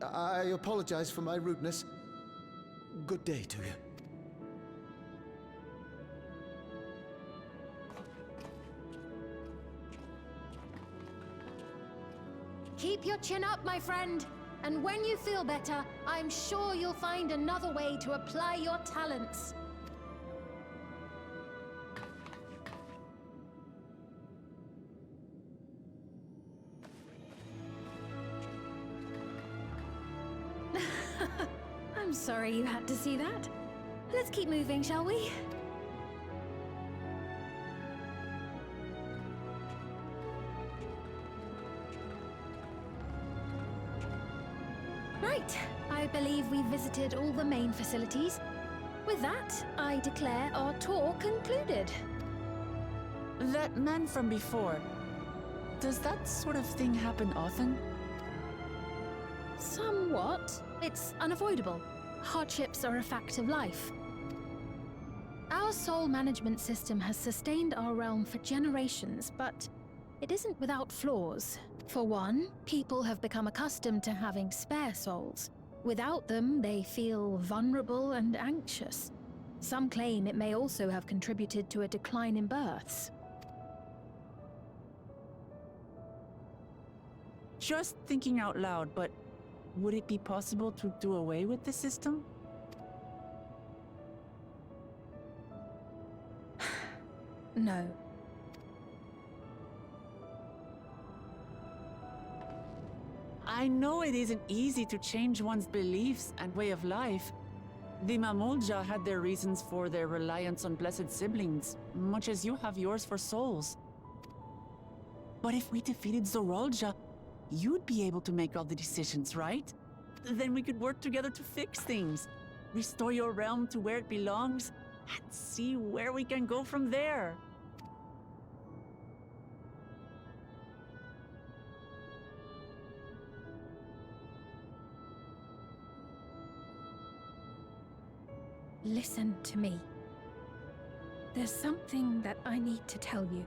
I apologize for my rudeness. Good day to you. Keep your chin up, my friend. And when you feel better, I'm sure you'll find another way to apply your talents. I'm sorry you had to see that. Let's keep moving, shall we? Right, I believe we've visited all the main facilities. With that, I declare our tour concluded. That man from before, does that sort of thing happen often? Somewhat. It's unavoidable. Hardships are a fact of life. Our soul management system has sustained our realm for generations, but it isn't without flaws. For one, people have become accustomed to having spare souls. Without them, they feel vulnerable and anxious. Some claim it may also have contributed to a decline in births. Just thinking out loud, but would it be possible to do away with the system? No. I know it isn't easy to change one's beliefs and way of life. The Mamulja had their reasons for their reliance on blessed siblings, much as you have yours for souls. But if we defeated Zorolja, you'd be able to make all the decisions, right? Then we could work together to fix things, restore your realm to where it belongs, and see where we can go from there. Listen to me. There's something that I need to tell you.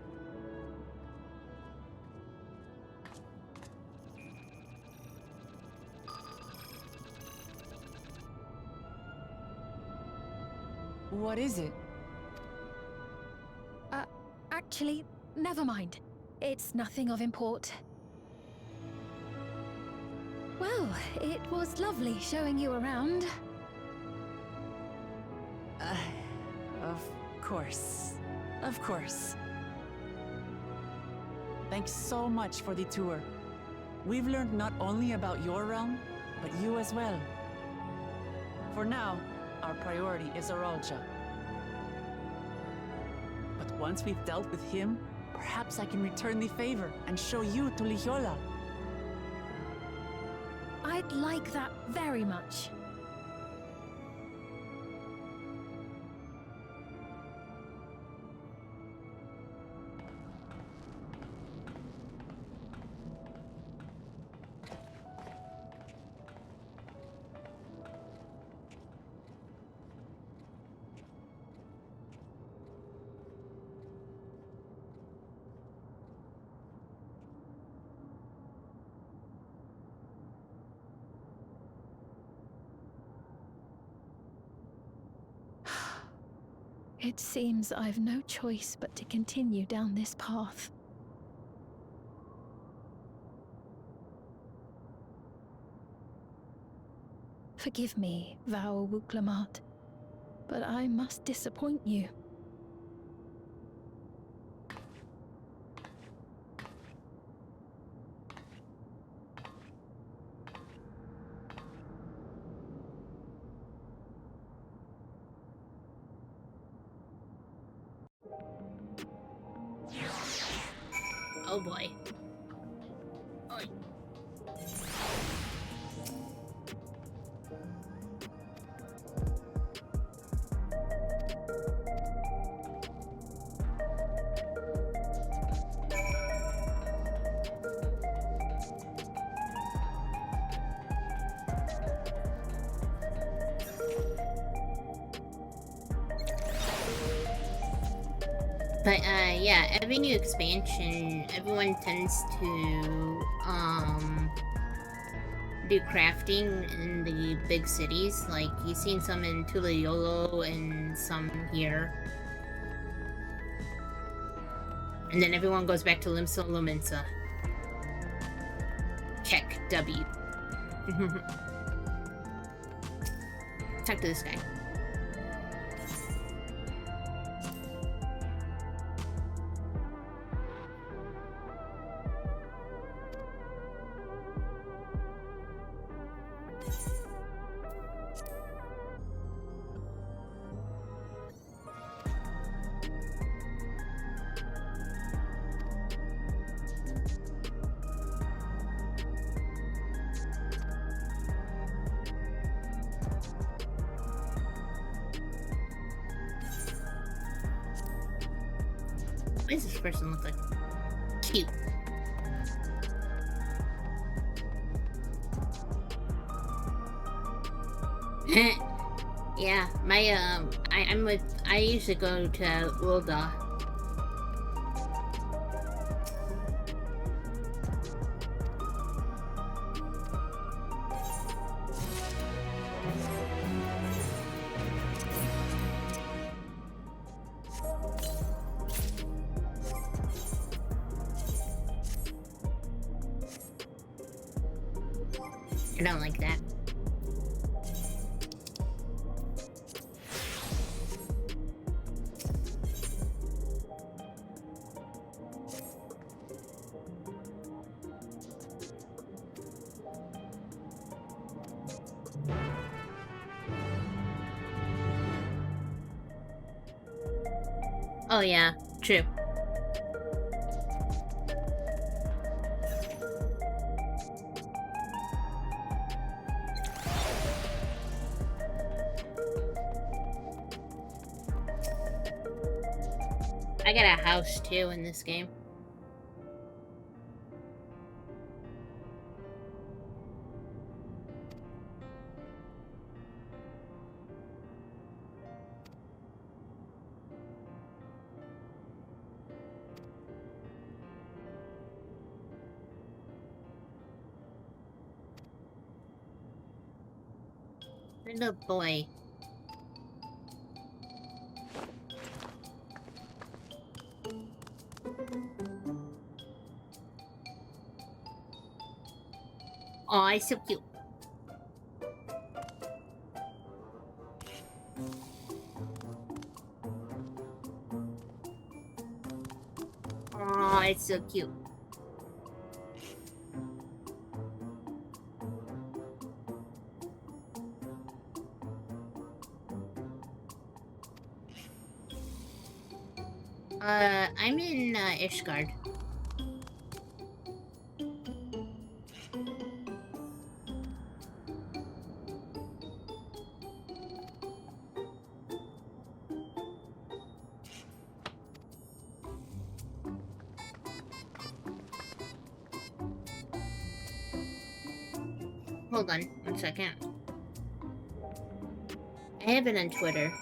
What is it? Actually, never mind. It's nothing of import. Well, it was lovely showing you around. Of course. Of course. Thanks so much for the tour. We've learned not only about your realm, but you as well. For now, our priority is Zorolja. But once we've dealt with him, perhaps I can return the favor and show you to Lihiola. I'd like that very much. It seems I've no choice but to continue down this path. Forgive me, Val Wuklamat, but I must disappoint you. Oh boy. Oy. But yeah, every new expansion, everyone tends to do crafting in the big cities. Like you've seen some in Tulayolo and some here. And then everyone goes back to Limsa Lumensa. Keck W. Talk to this guy. Why does this person look like cute? Yeah, my I usually go to Ulda. I don't like that. Oh yeah, true. I got a house too in this game. Little boy. Oh, it's so cute. Oh, it's so cute. I'm in Ishgard. Hold on, 1 second. I have it on Twitter.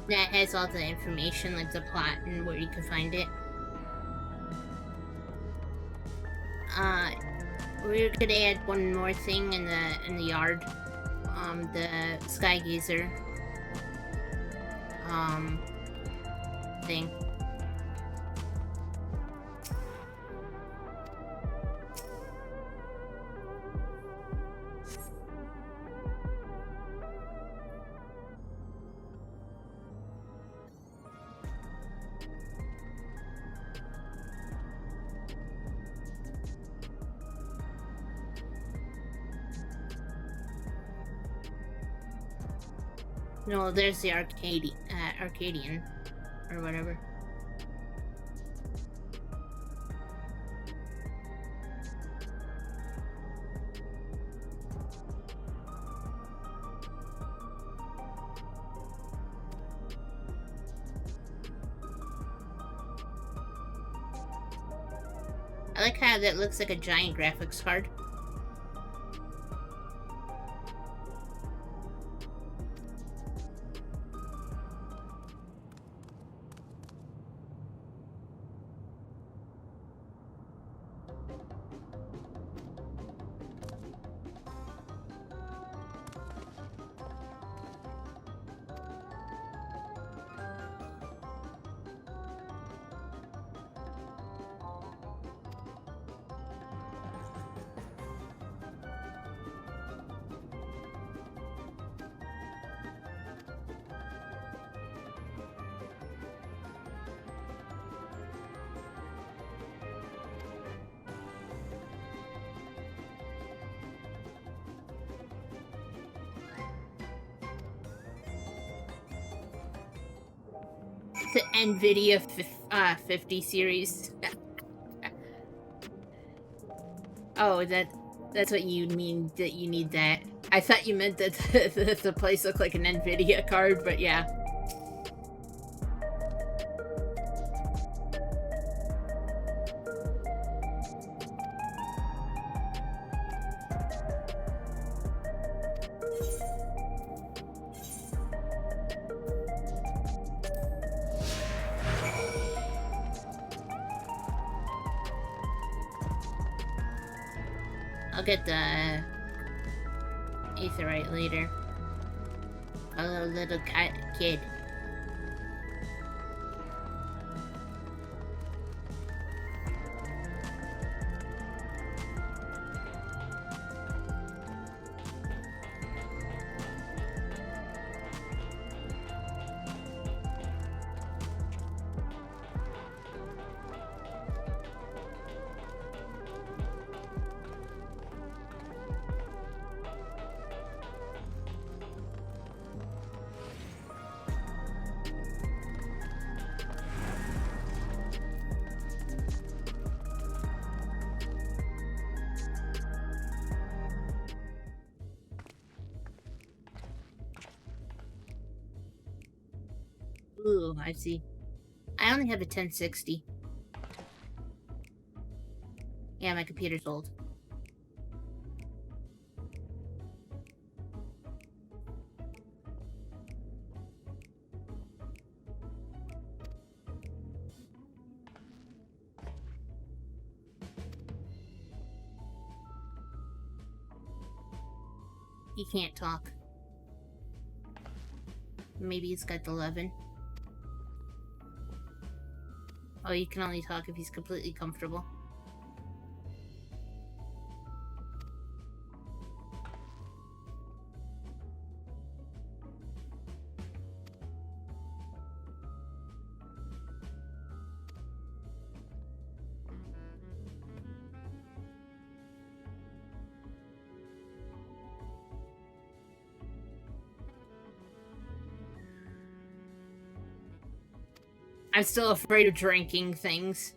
That has all the information, like the plot and where you can find it. We're gonna add one more thing in the yard. The sky geyser. Thing. No, there's the Arcadian, or whatever. I like how that looks like a giant graphics card. The NVIDIA 50 series. Oh, that's what you mean, that you need that. I thought you meant that the place looked like an NVIDIA card, but yeah. I'll get the Aetherite later. Hello, little kid. Ooh, I see. I only have a 1060. Yeah, my computer's old. He can't talk. Maybe he's got 11. Oh, you can only talk if he's completely comfortable. I'm still afraid of drinking things.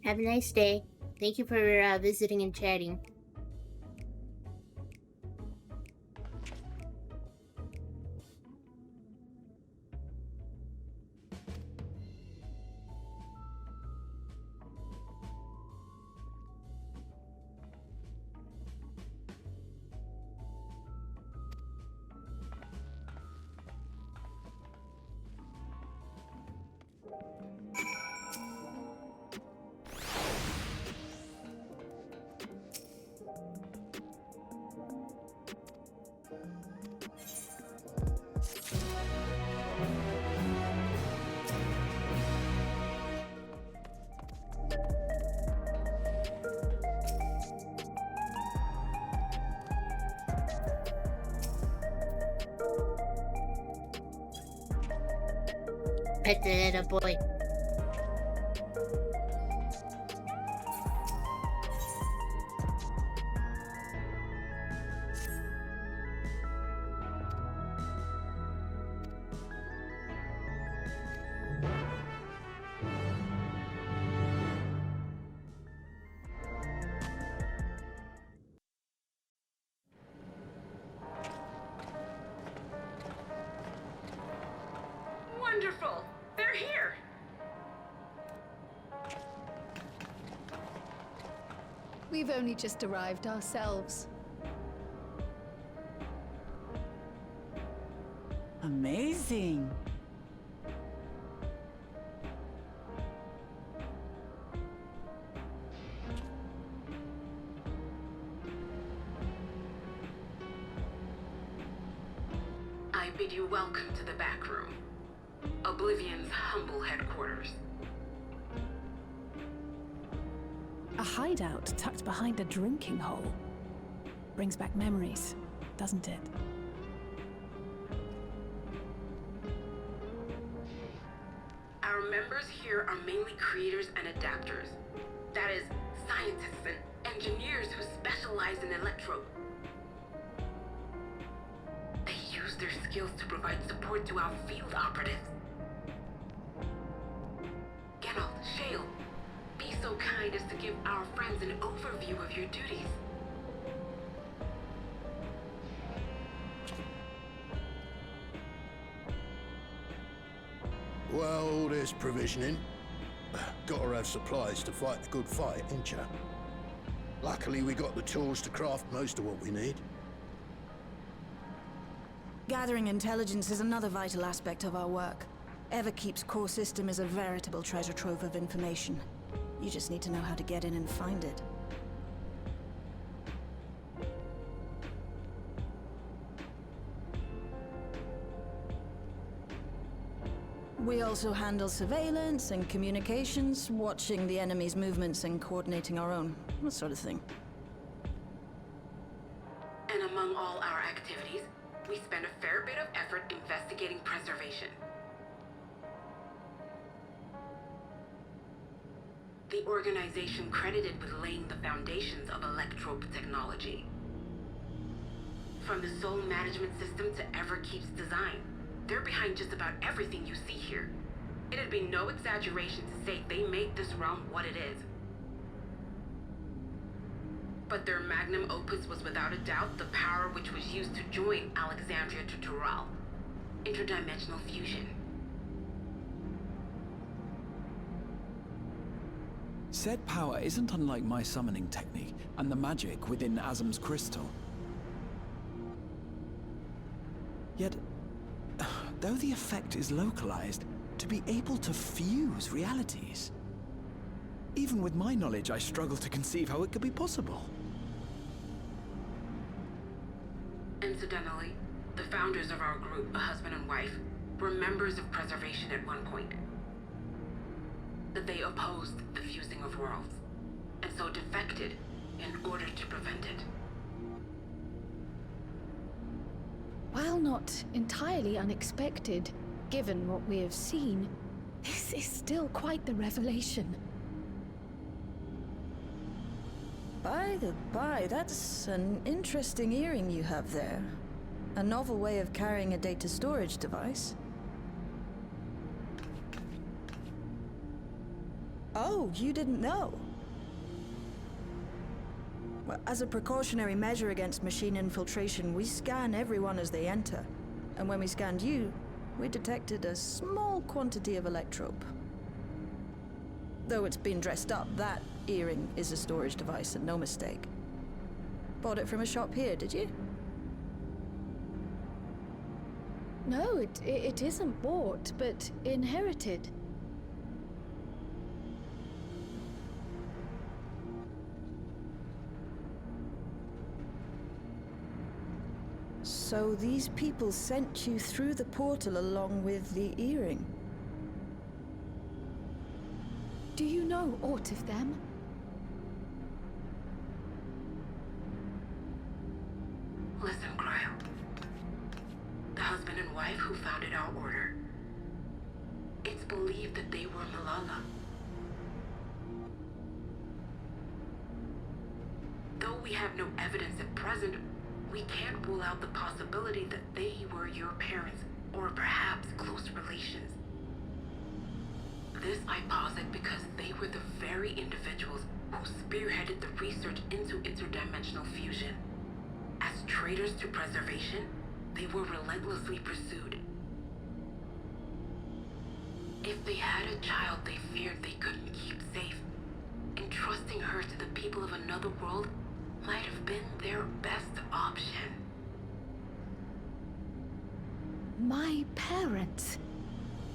Have a nice day. Thank you for visiting and chatting. Pet the little boy. Wonderful! They're here! We've only just arrived ourselves. Amazing. I bid you welcome to the back room. Oblivion's humble headquarters. A hideout tucked behind a drinking hole. Brings back memories, doesn't it? Our members here are mainly creators and adapters. That is, scientists and engineers who specialize in electro. They use their skills to provide support to our field operatives. Geralt, Shale, be so kind as to give our friends an overview of your duties. Well, all this provisioning. Gotta have supplies to fight the good fight, ain't ya? Luckily, we got the tools to craft most of what we need. Gathering intelligence is another vital aspect of our work. Everkeep's core system is a veritable treasure trove of information. You just need to know how to get in and find it. We also handle surveillance and communications, watching the enemy's movements and coordinating our own, that sort of thing. And among all our activities, we spend a fair bit of effort investigating preservation. The organization credited with laying the foundations of electrope technology. From the soul management system to Everkeep's design, they're behind just about everything you see here. It'd be no exaggeration to say they made this realm what it is. But their magnum opus was without a doubt the power which was used to join Alexandria to Tural. Interdimensional fusion. Said power isn't unlike my summoning technique and the magic within Azam's crystal. Yet, though the effect is localized, to be able to fuse realities. Even with my knowledge, I struggle to conceive how it could be possible. Incidentally, the founders of our group, a husband and wife, were members of Preservation at one point. That they opposed the fusing of worlds, and so defected in order to prevent it. While not entirely unexpected, given what we have seen, this is still quite the revelation. By the by, that's an interesting earring you have there. A novel way of carrying a data storage device. Oh, you didn't know? Well, as a precautionary measure against machine infiltration, we scan everyone as they enter. And when we scanned you, we detected a small quantity of electrope. Though it's been dressed up, that earring is a storage device and no mistake. Bought it from a shop here, did you? No, it isn't bought, but inherited. So these people sent you through the portal along with the earring? Do you know aught of them? Listen, Cryle. The husband and wife who founded our order. It's believed that they were Malala. Though we have no evidence at present, we can't rule out the possibility that they were your parents, or perhaps close relations. This I posit because they were the very individuals who spearheaded the research into interdimensional fusion. As traitors to preservation, they were relentlessly pursued. If they had a child they feared they couldn't keep safe, entrusting her to the people of another world might have been their best option. My parents,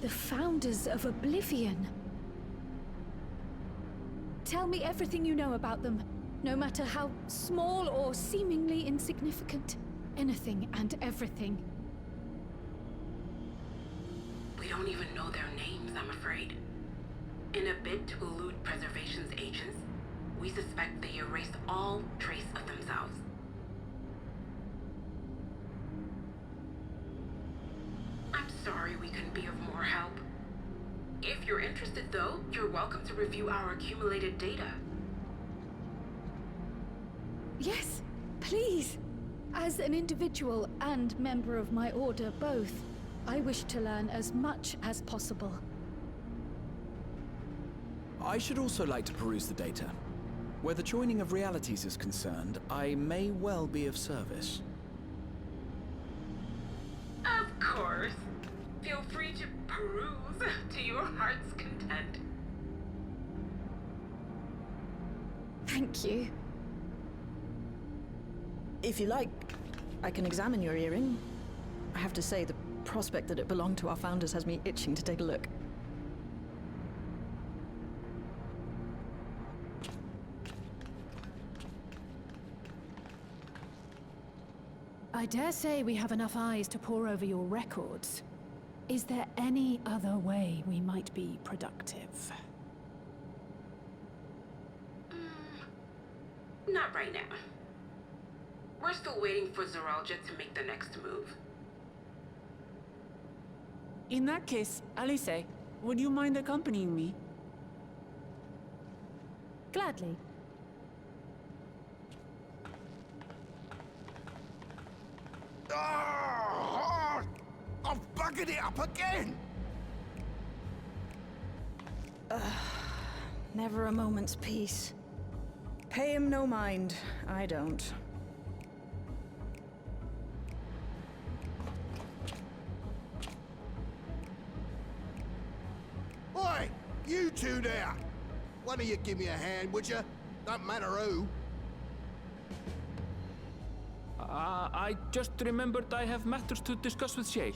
the founders of Oblivion. Tell me everything you know about them, no matter how small or seemingly insignificant. Anything and everything. We We don't even know their names, I'm afraid. In a bid to elude preservation's agents, we suspect they erased all trace of themselves. I'm sorry we couldn't be of more help. If you're interested, though, you're welcome to review our accumulated data. Yes, please. As an individual and member of my order both, I wish to learn as much as possible. I should also like to peruse the data. Where the joining of realities is concerned, I may well be of service. Of course. Feel free to peruse to your heart's content. Thank you. If you like, I can examine your earring. I have to say, the prospect that it belonged to our founders has me itching to take a look. I dare say we have enough eyes to pore over your records. Is there any other way we might be productive? Not right now. We're still waiting for Zoralja to make the next move. In that case, Alice, would you mind accompanying me? Gladly. Ah! I've buggered it up again! Never a moment's peace. Pay him no mind. I don't. Oi! You two there! One of you give me a hand, would you? Don't matter who. I just remembered I have matters to discuss with Shay.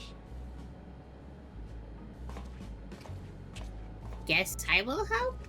Guess I will help?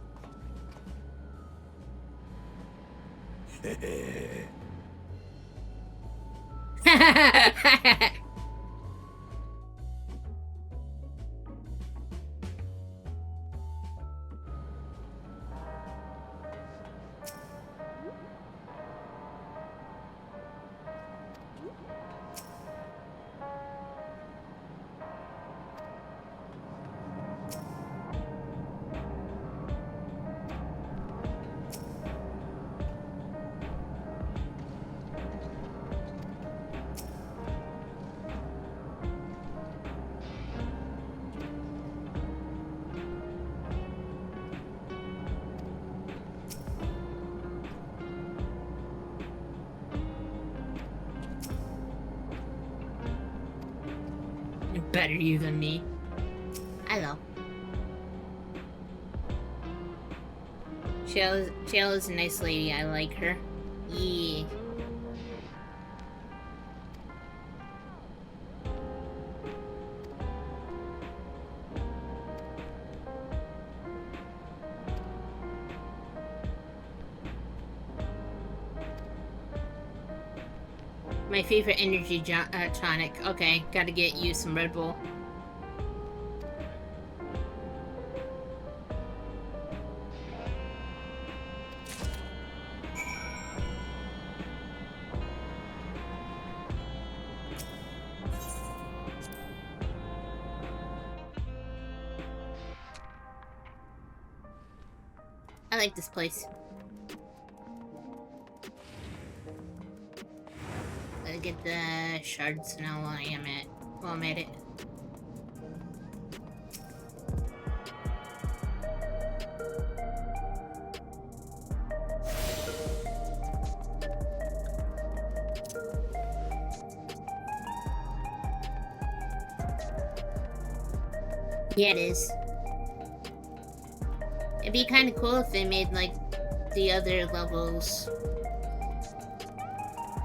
Better you than me. Hello. Shell is a nice lady. I like her. Yeah. My favorite energy tonic. Okay, gotta get you some Red Bull. I like this place. Get the shards now while I'm at it. Yeah, it is. It'd be kind of cool if they made like the other levels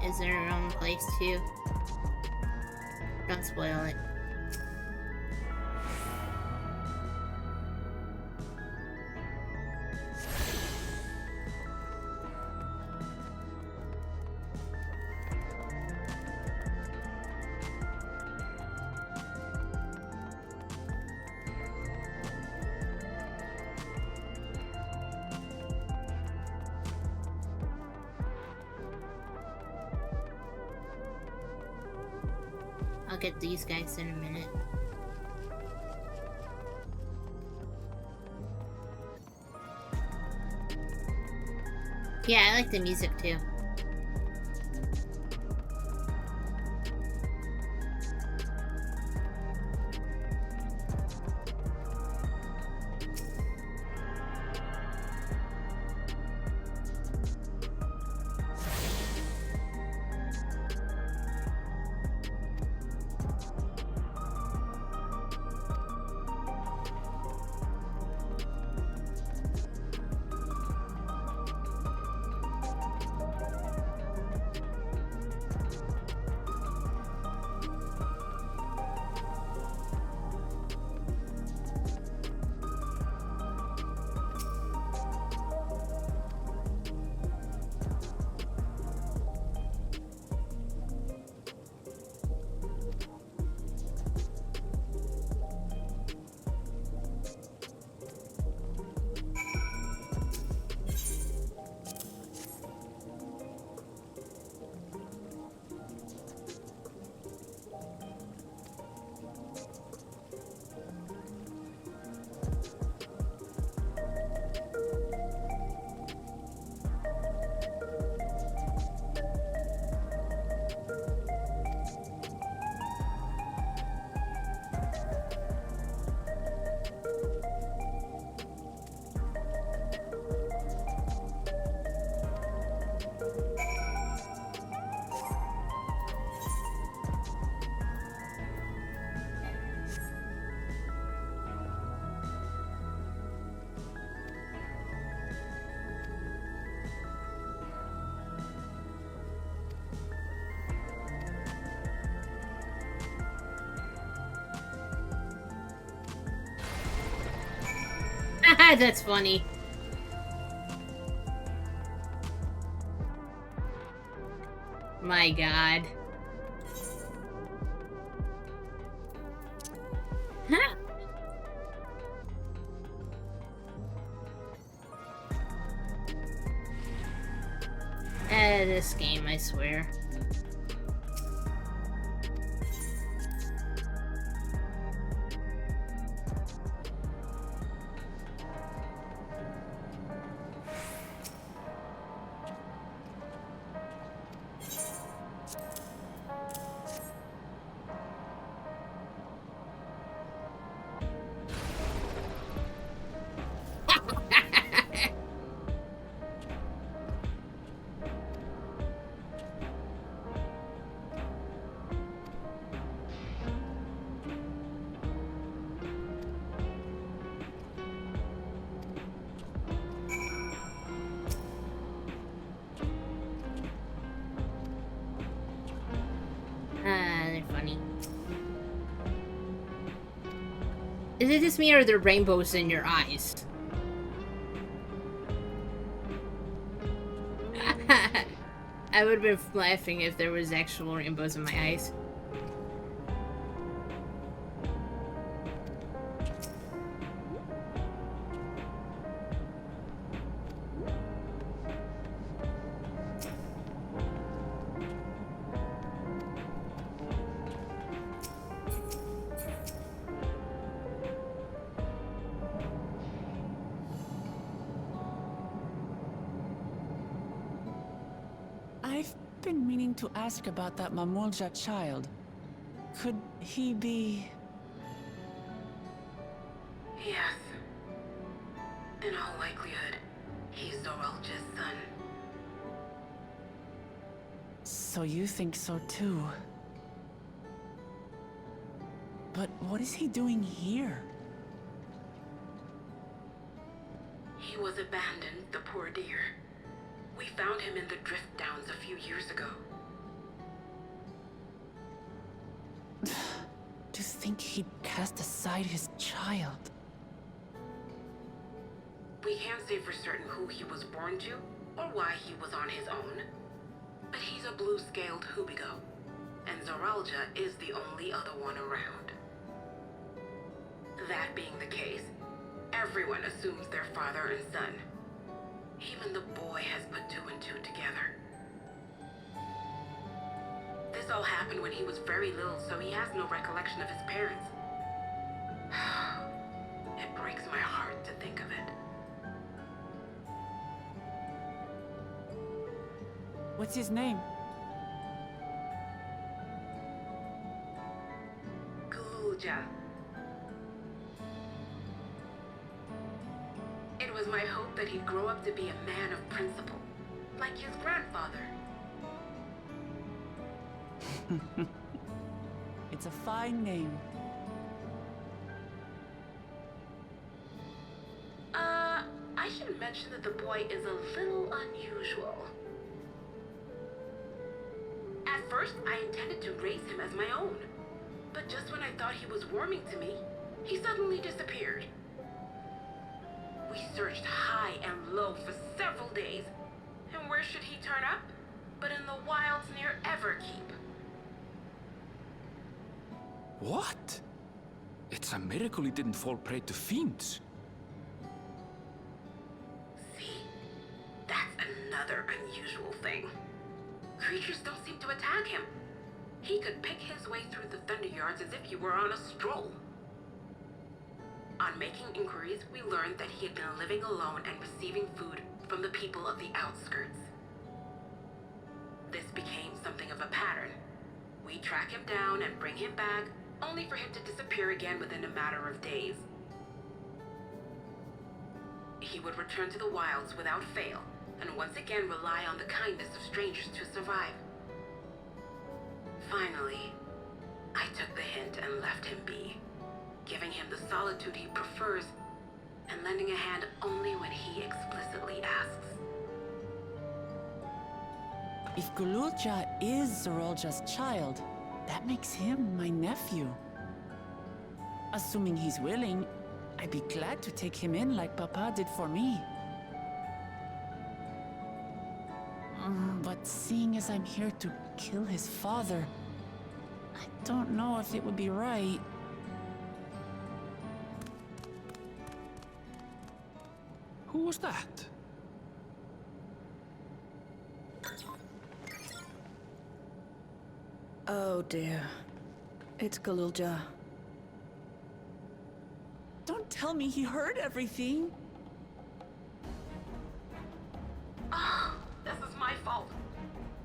is their own place too. Don't spoil it. I'll get these guys in a minute. Yeah, I like the music too. That's funny. My god. Huh. This game, I swear. They're funny. Is it just me or are there rainbows in your eyes? I would have been laughing if there was actual rainbows in my eyes. I've been meaning to ask about that Mamulja child. Could he be... Yes. In all likelihood, he's Zoralja's son. So you think so too? But what is he doing here? He was abandoned, the poor dear. We found him in the Drift Downs a few years ago. To think he'd cast aside his child. We can't say for certain who he was born to, or why he was on his own. But he's a blue-scaled Hubigo, and Zoralja is the only other one around. That being the case, everyone assumes they're father and son. Even the boy has put two and two together. This This all happened when he was very little, so he has no recollection of his parents. It breaks my heart to think of it. What's his name? Gulja. It was my hope that he'd grow up to be a man of principle, like his grandfather. It's a fine name. I should mention that the boy is a little unusual. At first, I intended to raise him as my own. But just when I thought he was warming to me, he suddenly disappeared. We searched high and low for several days, and where should he turn up? But in the wilds near Everkeep. What? It's a miracle he didn't fall prey to fiends. See? That's another unusual thing. Creatures don't seem to attack him. He could pick his way through the Thunder Yards as if he were on a stroll. On making inquiries, we learned that he had been living alone and receiving food from the people of the outskirts. This became something of a pattern. We track him down and bring him back, only for him to disappear again within a matter of days. He would return to the wilds without fail, and once again rely on the kindness of strangers to survive. Finally, I took the hint and left him be, giving him the solitude he prefers, and lending a hand only when he explicitly asks. If Gululja is Zorolja's child, that makes him my nephew. Assuming he's willing, I'd be glad to take him in like Papa did for me. But seeing as I'm here to kill his father, I don't know if it would be right. Who was that? Oh dear. It's Gululja. Don't tell me he heard everything. Oh, this is my fault.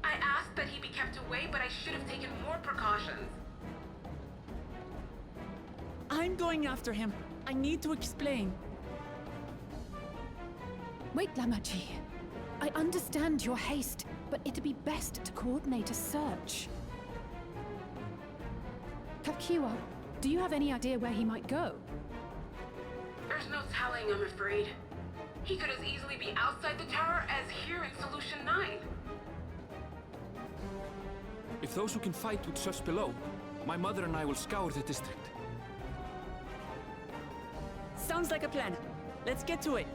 I asked that he be kept away, but I should have taken more precautions. I'm going after him. I need to explain. Wait, Lamaji. I understand your haste, but it'd be best to coordinate a search. Kakiwa, do you have any idea where he might go? There's no telling, I'm afraid. He could as easily be outside the tower as here in Solution 9. If those who can fight would search below, my mother and I will scour the district. Sounds like a plan. Let's get to it.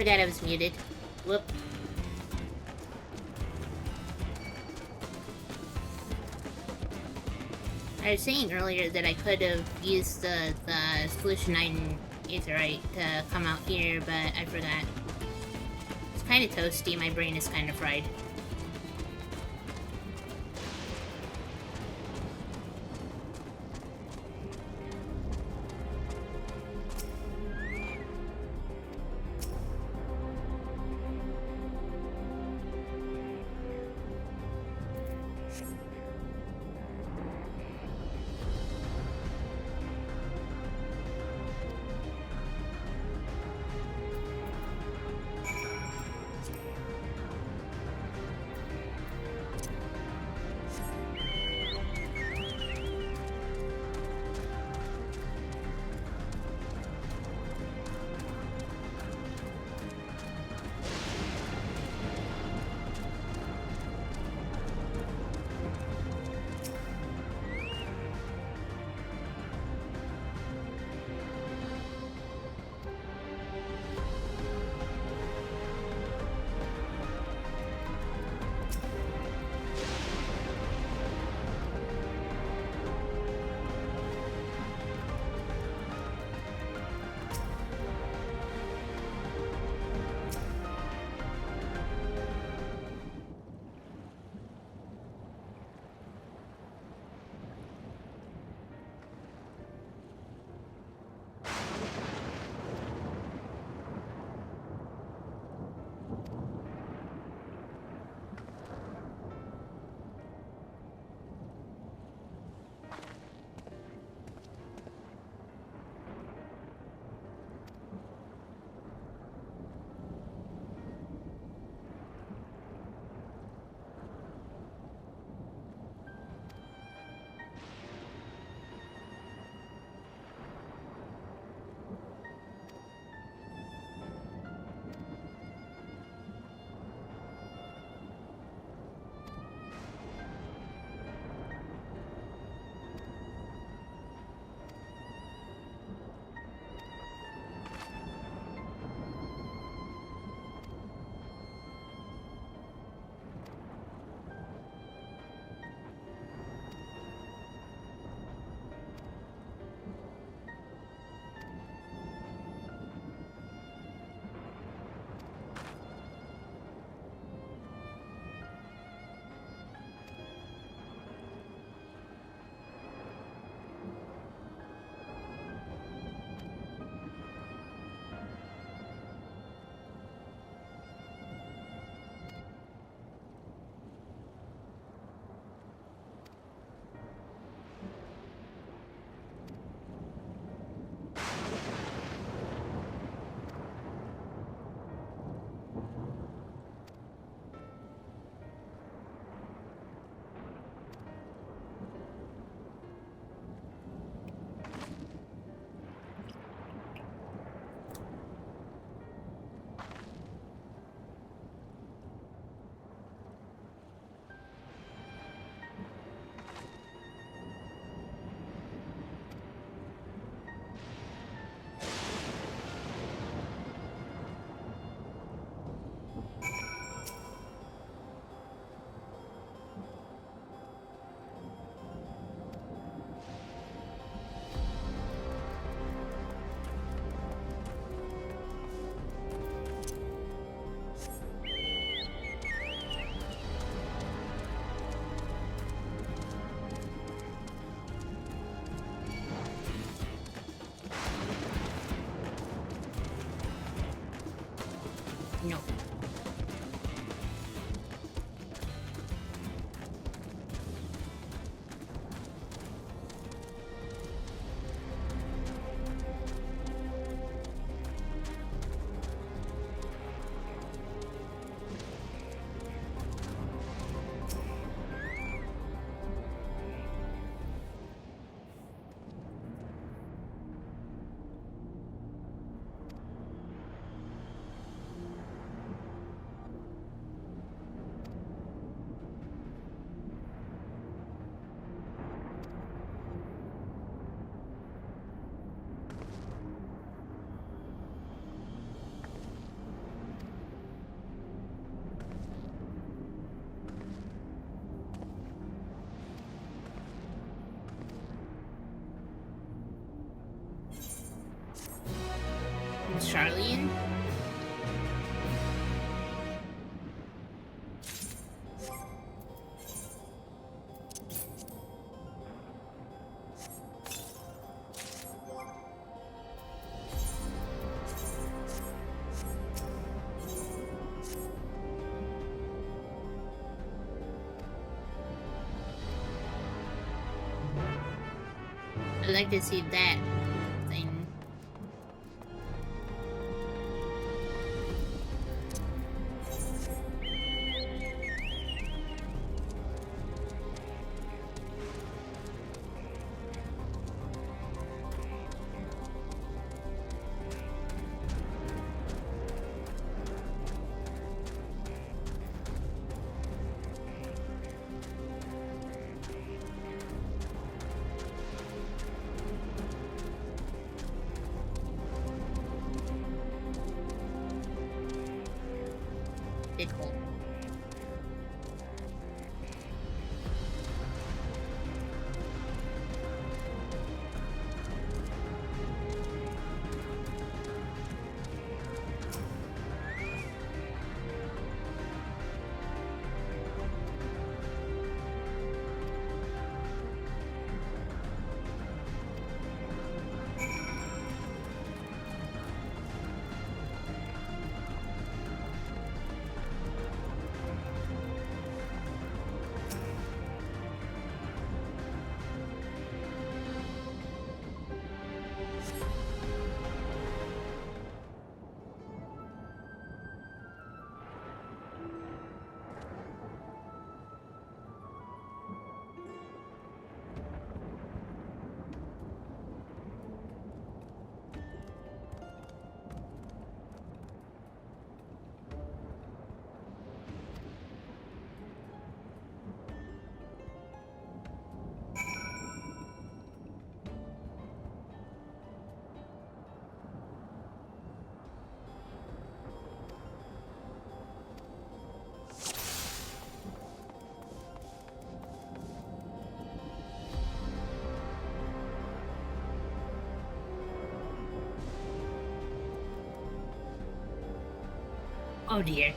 Forgot I was muted. Whoop. I was saying earlier that I could have used the solution item aetherite to come out here, but I forgot. It's kind of toasty, my brain is kind of fried. Charlian? I'd like to see that thing. Cool. Oh dear.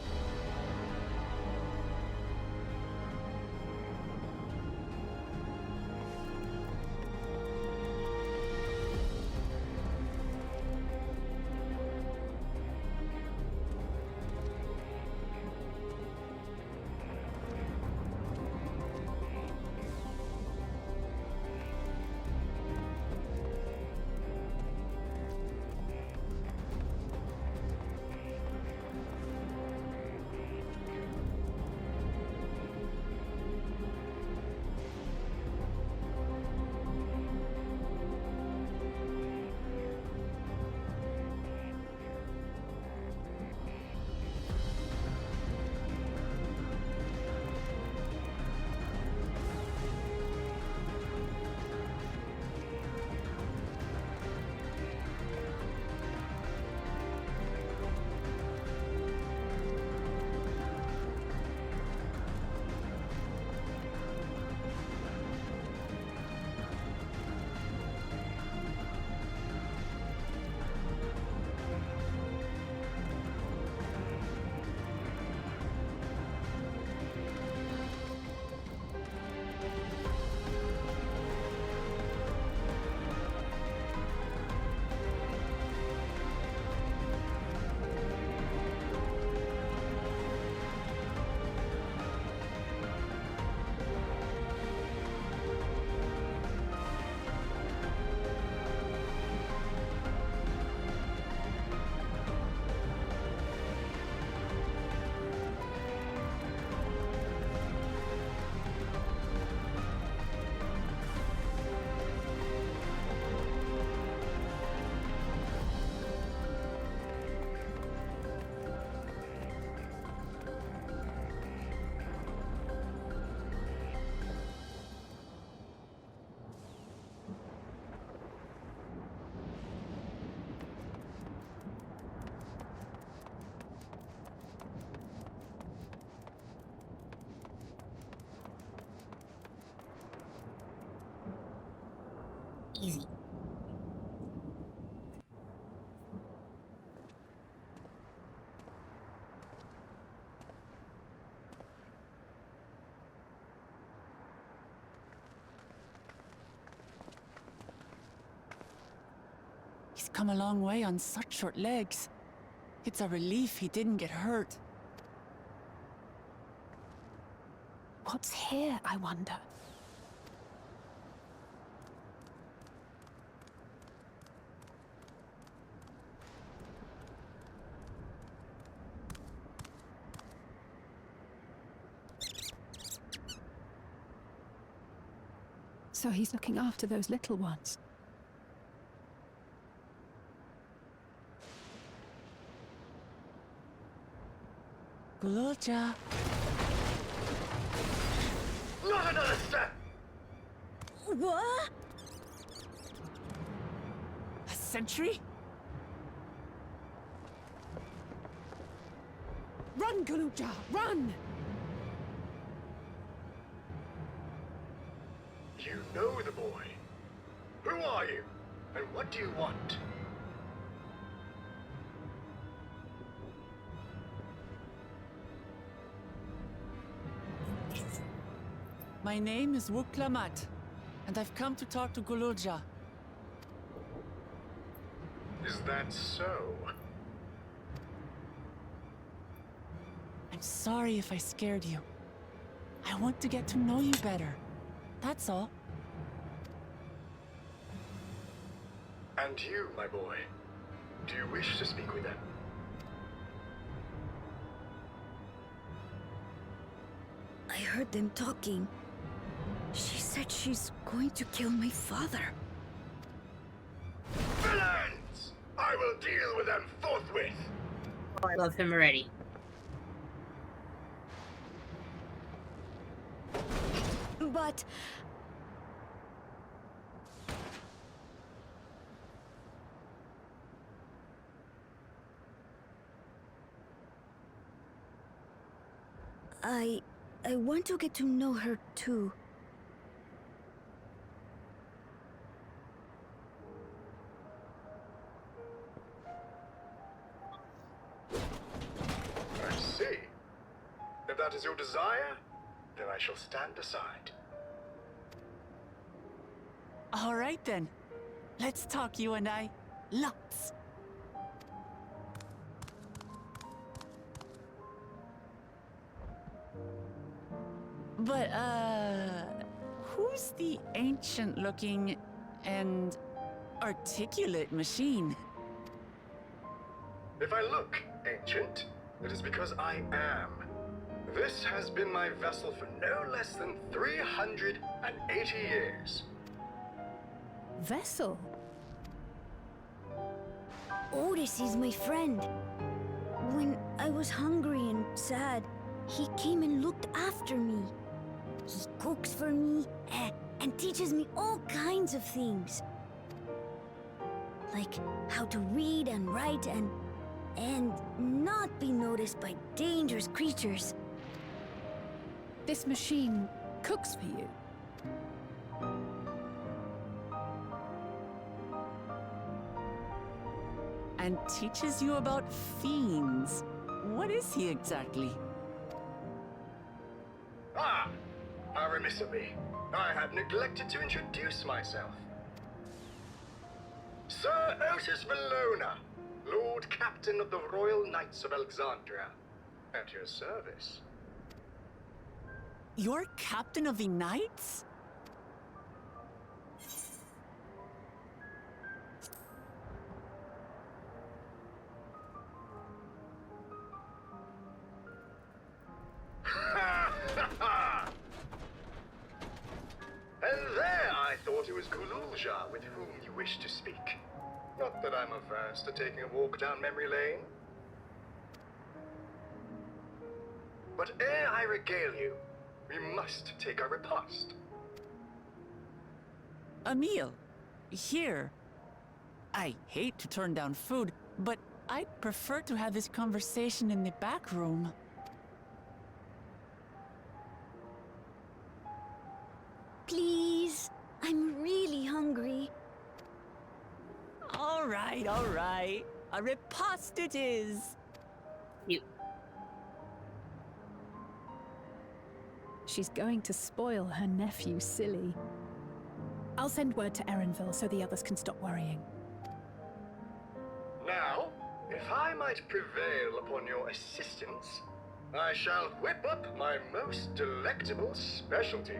Easy. He's come a long way on such short legs. It's a relief he didn't get hurt. What's here, I wonder? So he's looking after those little ones. Gululja. Not another step! What? A sentry? Run, Gululja, run! You know the boy. Who are you? And what do you want? My name is Wuklamat, and I've come to talk to Gululja. Is that so? I'm sorry if I scared you. I want to get to know you better. That's all. And you, my boy, do you wish to speak with them? I heard them talking. She said she's going to kill my father. Villains! I will deal with them forthwith! Oh, I love him already. But... I want to get to know her too. I see. If that is your desire, then I shall stand aside. All right then. Let's talk, you and I. Lots. But, who's the ancient-looking and articulate machine? If I look ancient, it is because I am. This has been my vessel for no less than 380 years. Vessel? Otis is my friend. When I was hungry and sad, he came and looked after me. He cooks for me and teaches me all kinds of things. Like how to read and write and not be noticed by dangerous creatures. This machine cooks for you? And teaches you about fiends. What is he exactly? Ah! How remiss of me. I have neglected to introduce myself. Sir Otis Valona, Lord Captain of the Royal Knights of Alexandria. At your service. You're captain of the knights? And there I thought it was Gululja with whom you wished to speak. Not that I'm averse to taking a walk down memory lane. But ere I regale you, we must take our repast. A meal. Here. I hate to turn down food, but I'd prefer to have this conversation in the back room. Please, I'm really hungry. All right, all right. A repast it is. You. She's going to spoil her nephew silly. I'll send word to Erenville so the others can stop worrying. If I might prevail upon your assistance, I shall whip up my most delectable specialty.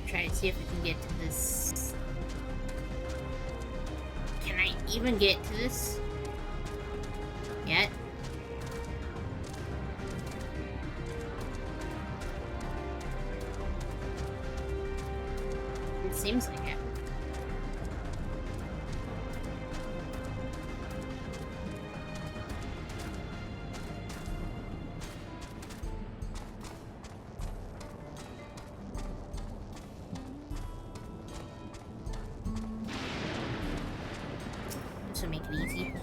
Try to see if I can get to this. Can I even get to this yet? It seems like it. To make it easy.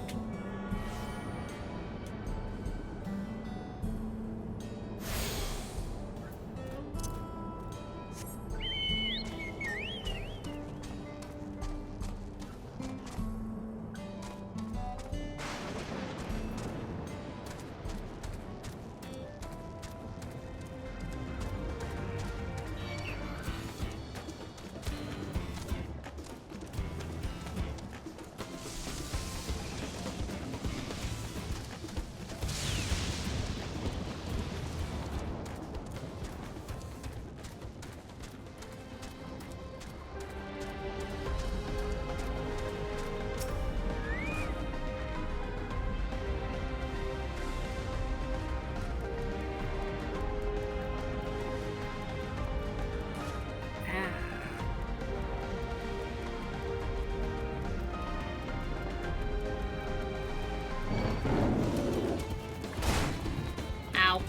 Ow.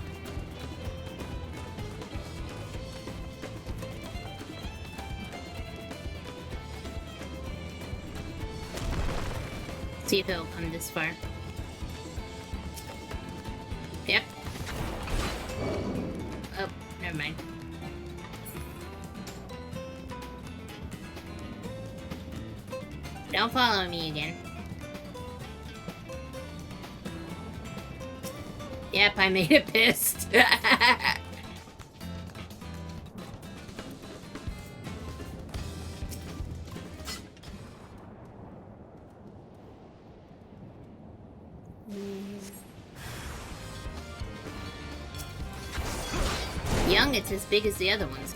See if it'll come this far. Yep. Oh, never mind. Don't follow me again. Yep, I made it pissed. Young, it's as big as the other ones.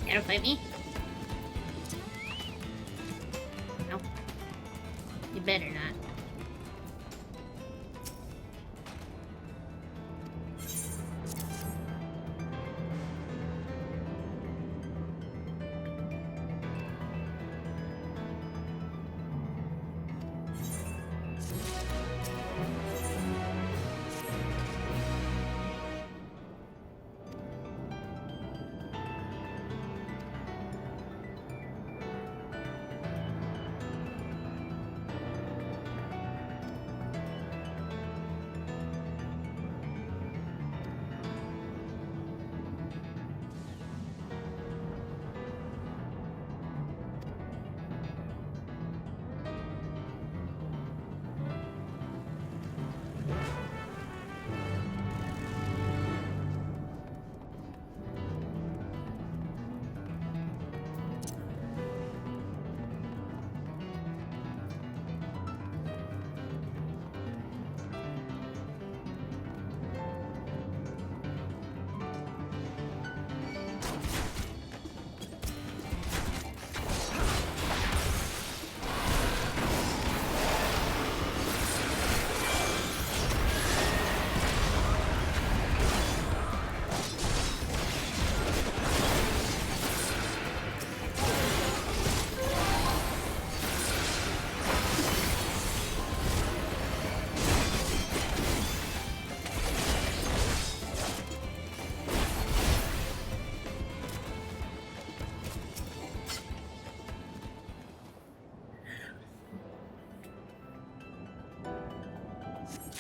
That'll fight me.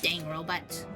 Dang robots.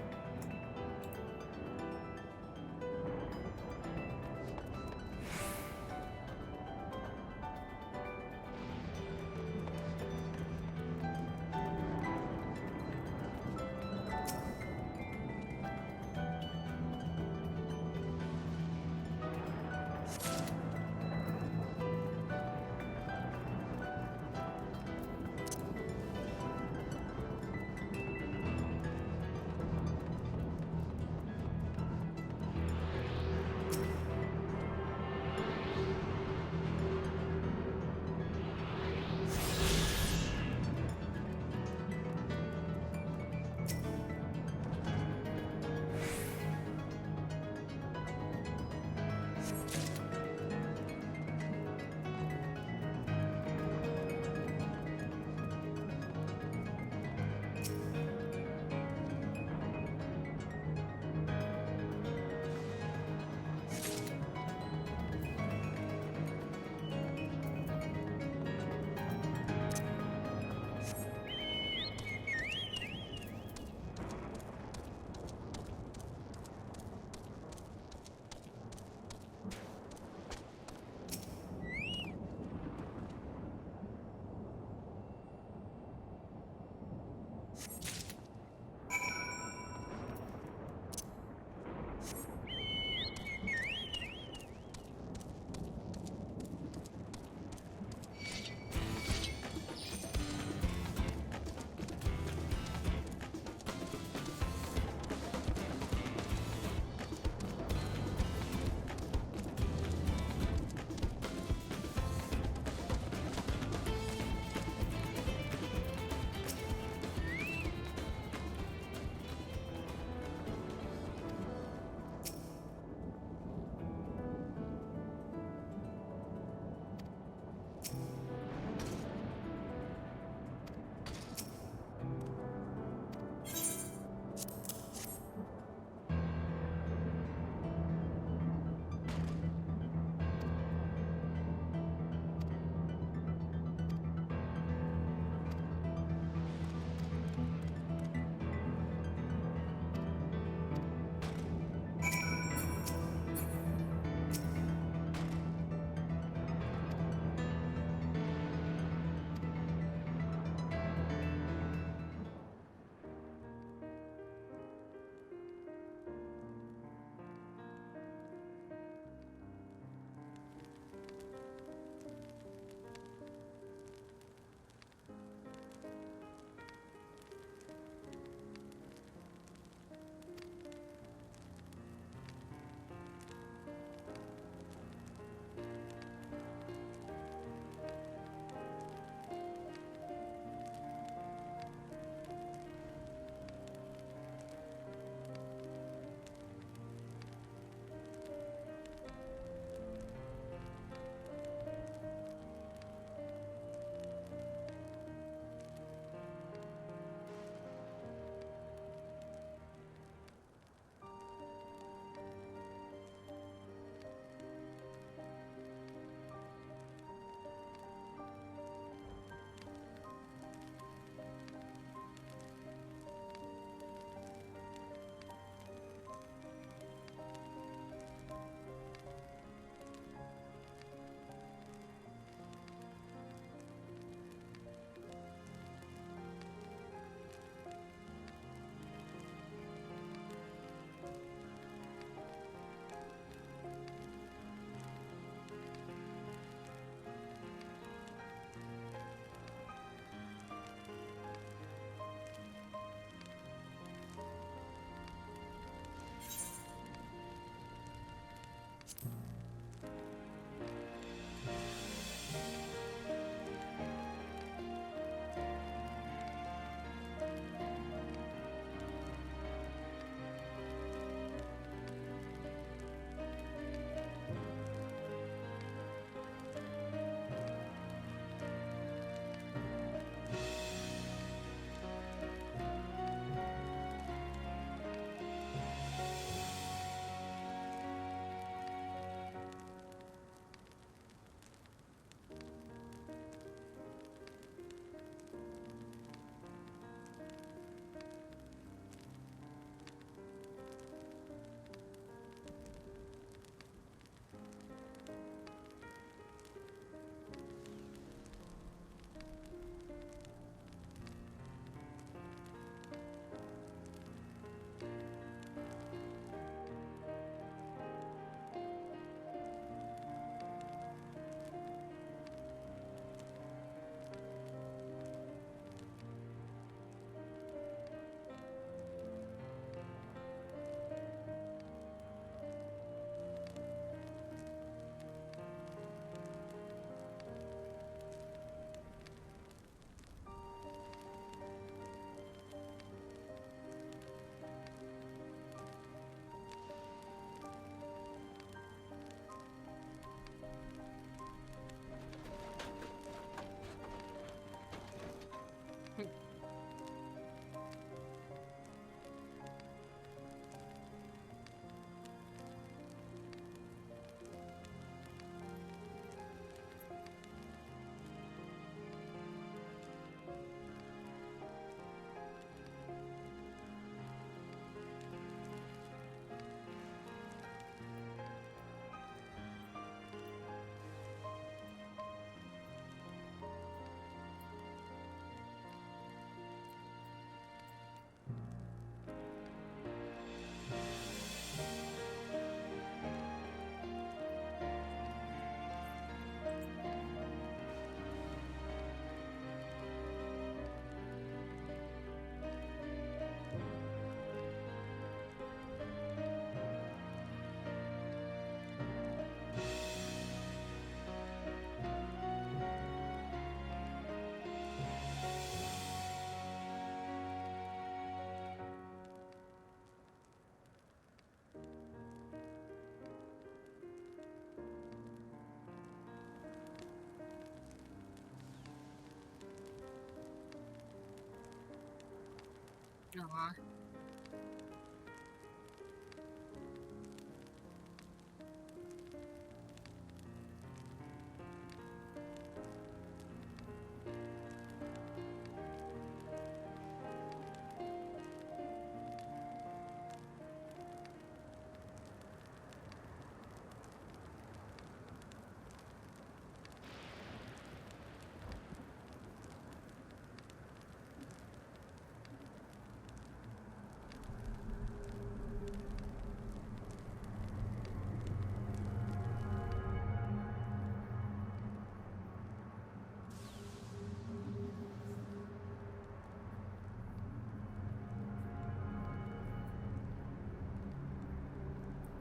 Aw.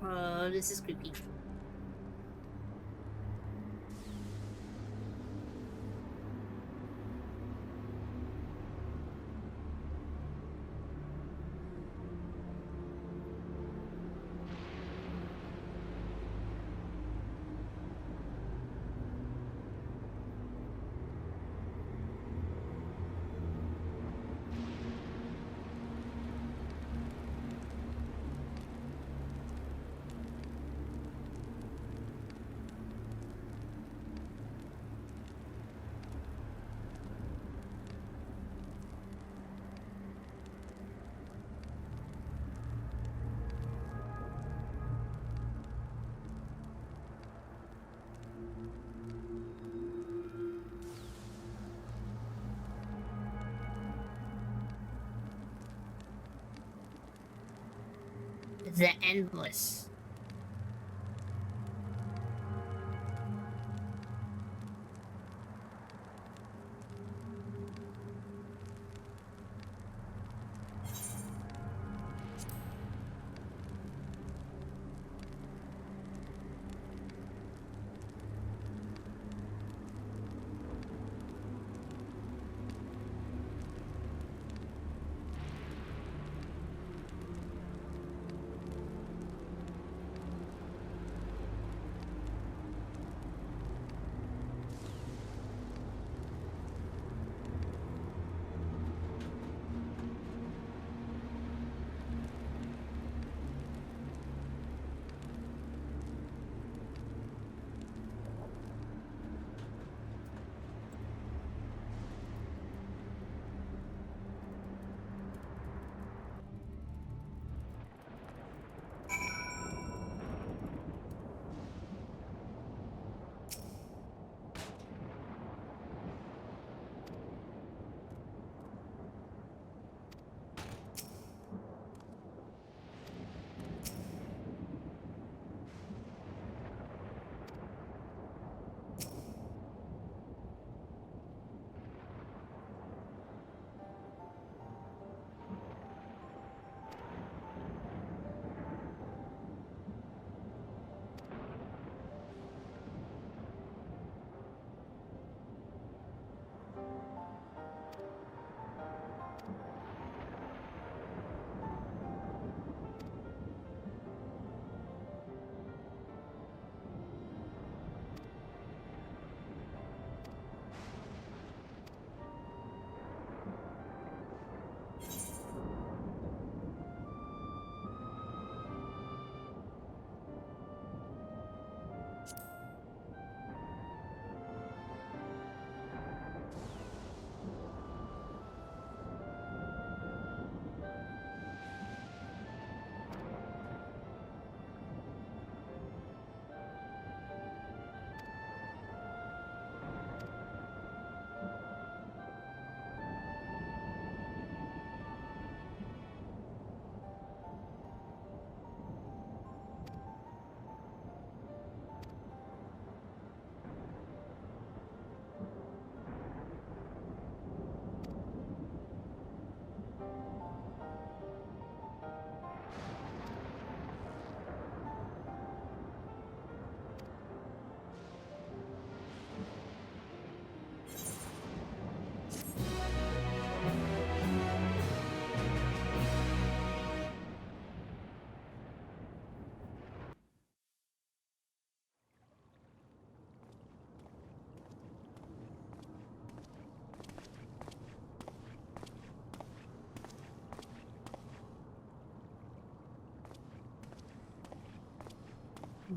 Oh, this is creepy. The Endless.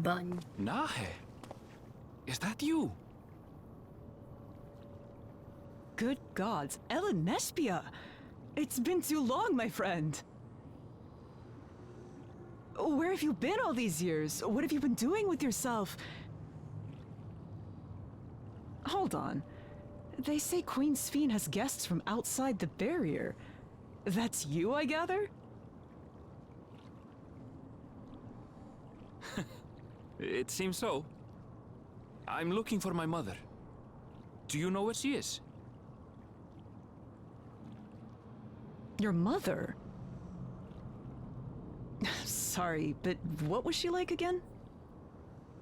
bun. Nahe, is that you? Good gods, Ellen Nespia! It's been too long, my friend. Where have you been all these years? What have you been doing with yourself? Hold on. They say Queen Sphene has guests from outside the barrier. That's you, I gather? It seems so. I'm looking for my mother. Do you know where she is? Your mother? Sorry, but what was she like again?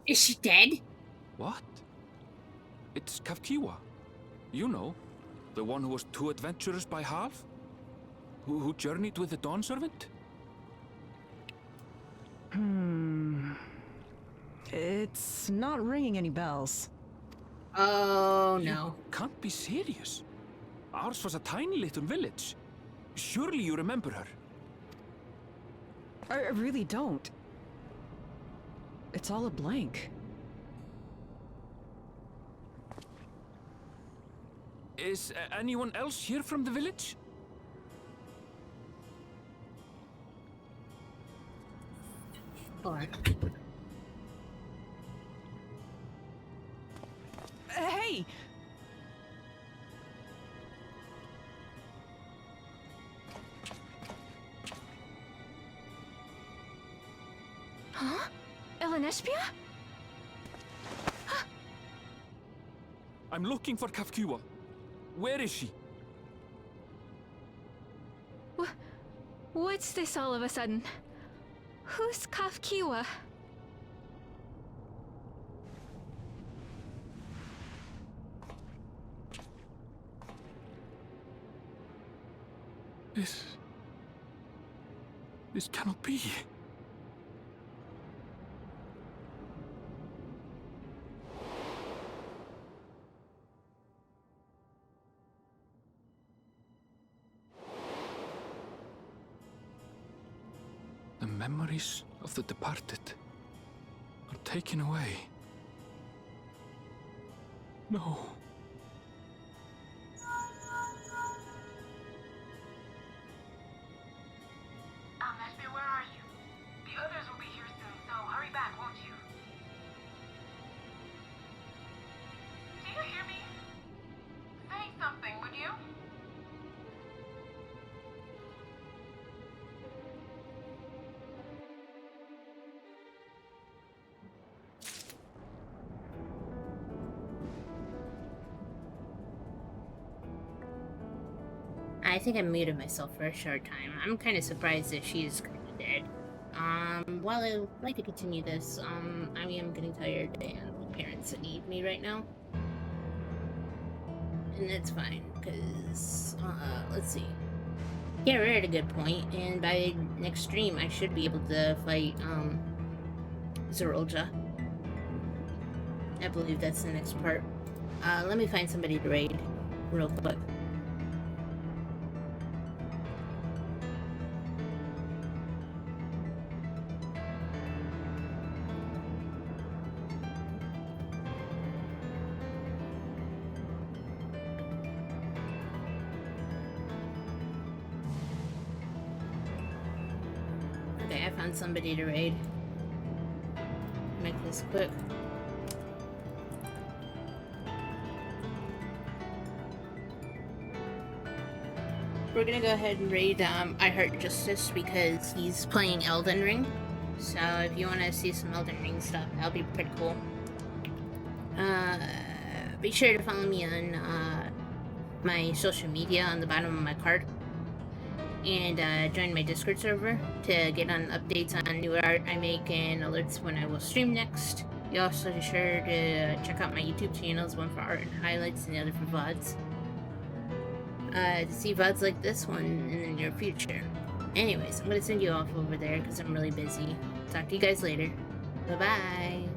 Is she dead? What? It's Kafkiwa. You know, the one who was too adventurous by half? Who journeyed with the Dawn Servant? It's not ringing any bells. Oh, no. You can't be serious. Ours was a tiny little village. Surely you remember her. I really don't. It's all a blank. Is anyone else here from the village? Hold on. Hey! Huh? Ellen Nespia? I'm looking for Kafkiwa. Where is she? What's this all of a sudden? Who's Kafkiwa? This cannot be. The memories of the departed are taken away. No. Nespia, where are you? The others will be here soon, so hurry back, won't you? Do you hear me? Say something, would you? I think I muted myself for a short time. I'm kind of surprised that she is kind of dead. While I would like to continue this, I am getting tired and my parents need me right now. And that's fine, because, let's see. Yeah, we're at a good point, and by next stream, I should be able to fight, Zerolja. I believe that's the next part. Let me find somebody to raid real quick. Okay, I found somebody to raid. Make this quick. We're gonna go ahead and raid I Heart Justice because he's playing Elden Ring. So if you want to see some Elden Ring stuff, that'll be pretty cool. Be sure to follow me on my social media on the bottom of my card. And join my Discord server to get on updates on new art I make and alerts when I will stream next. You also be sure to check out my YouTube channels, one for art and highlights and the other for VODs. To see VODs like this one in the near future. Anyways, I'm gonna send you off over there because I'm really busy. Talk to you guys later. Bye-bye.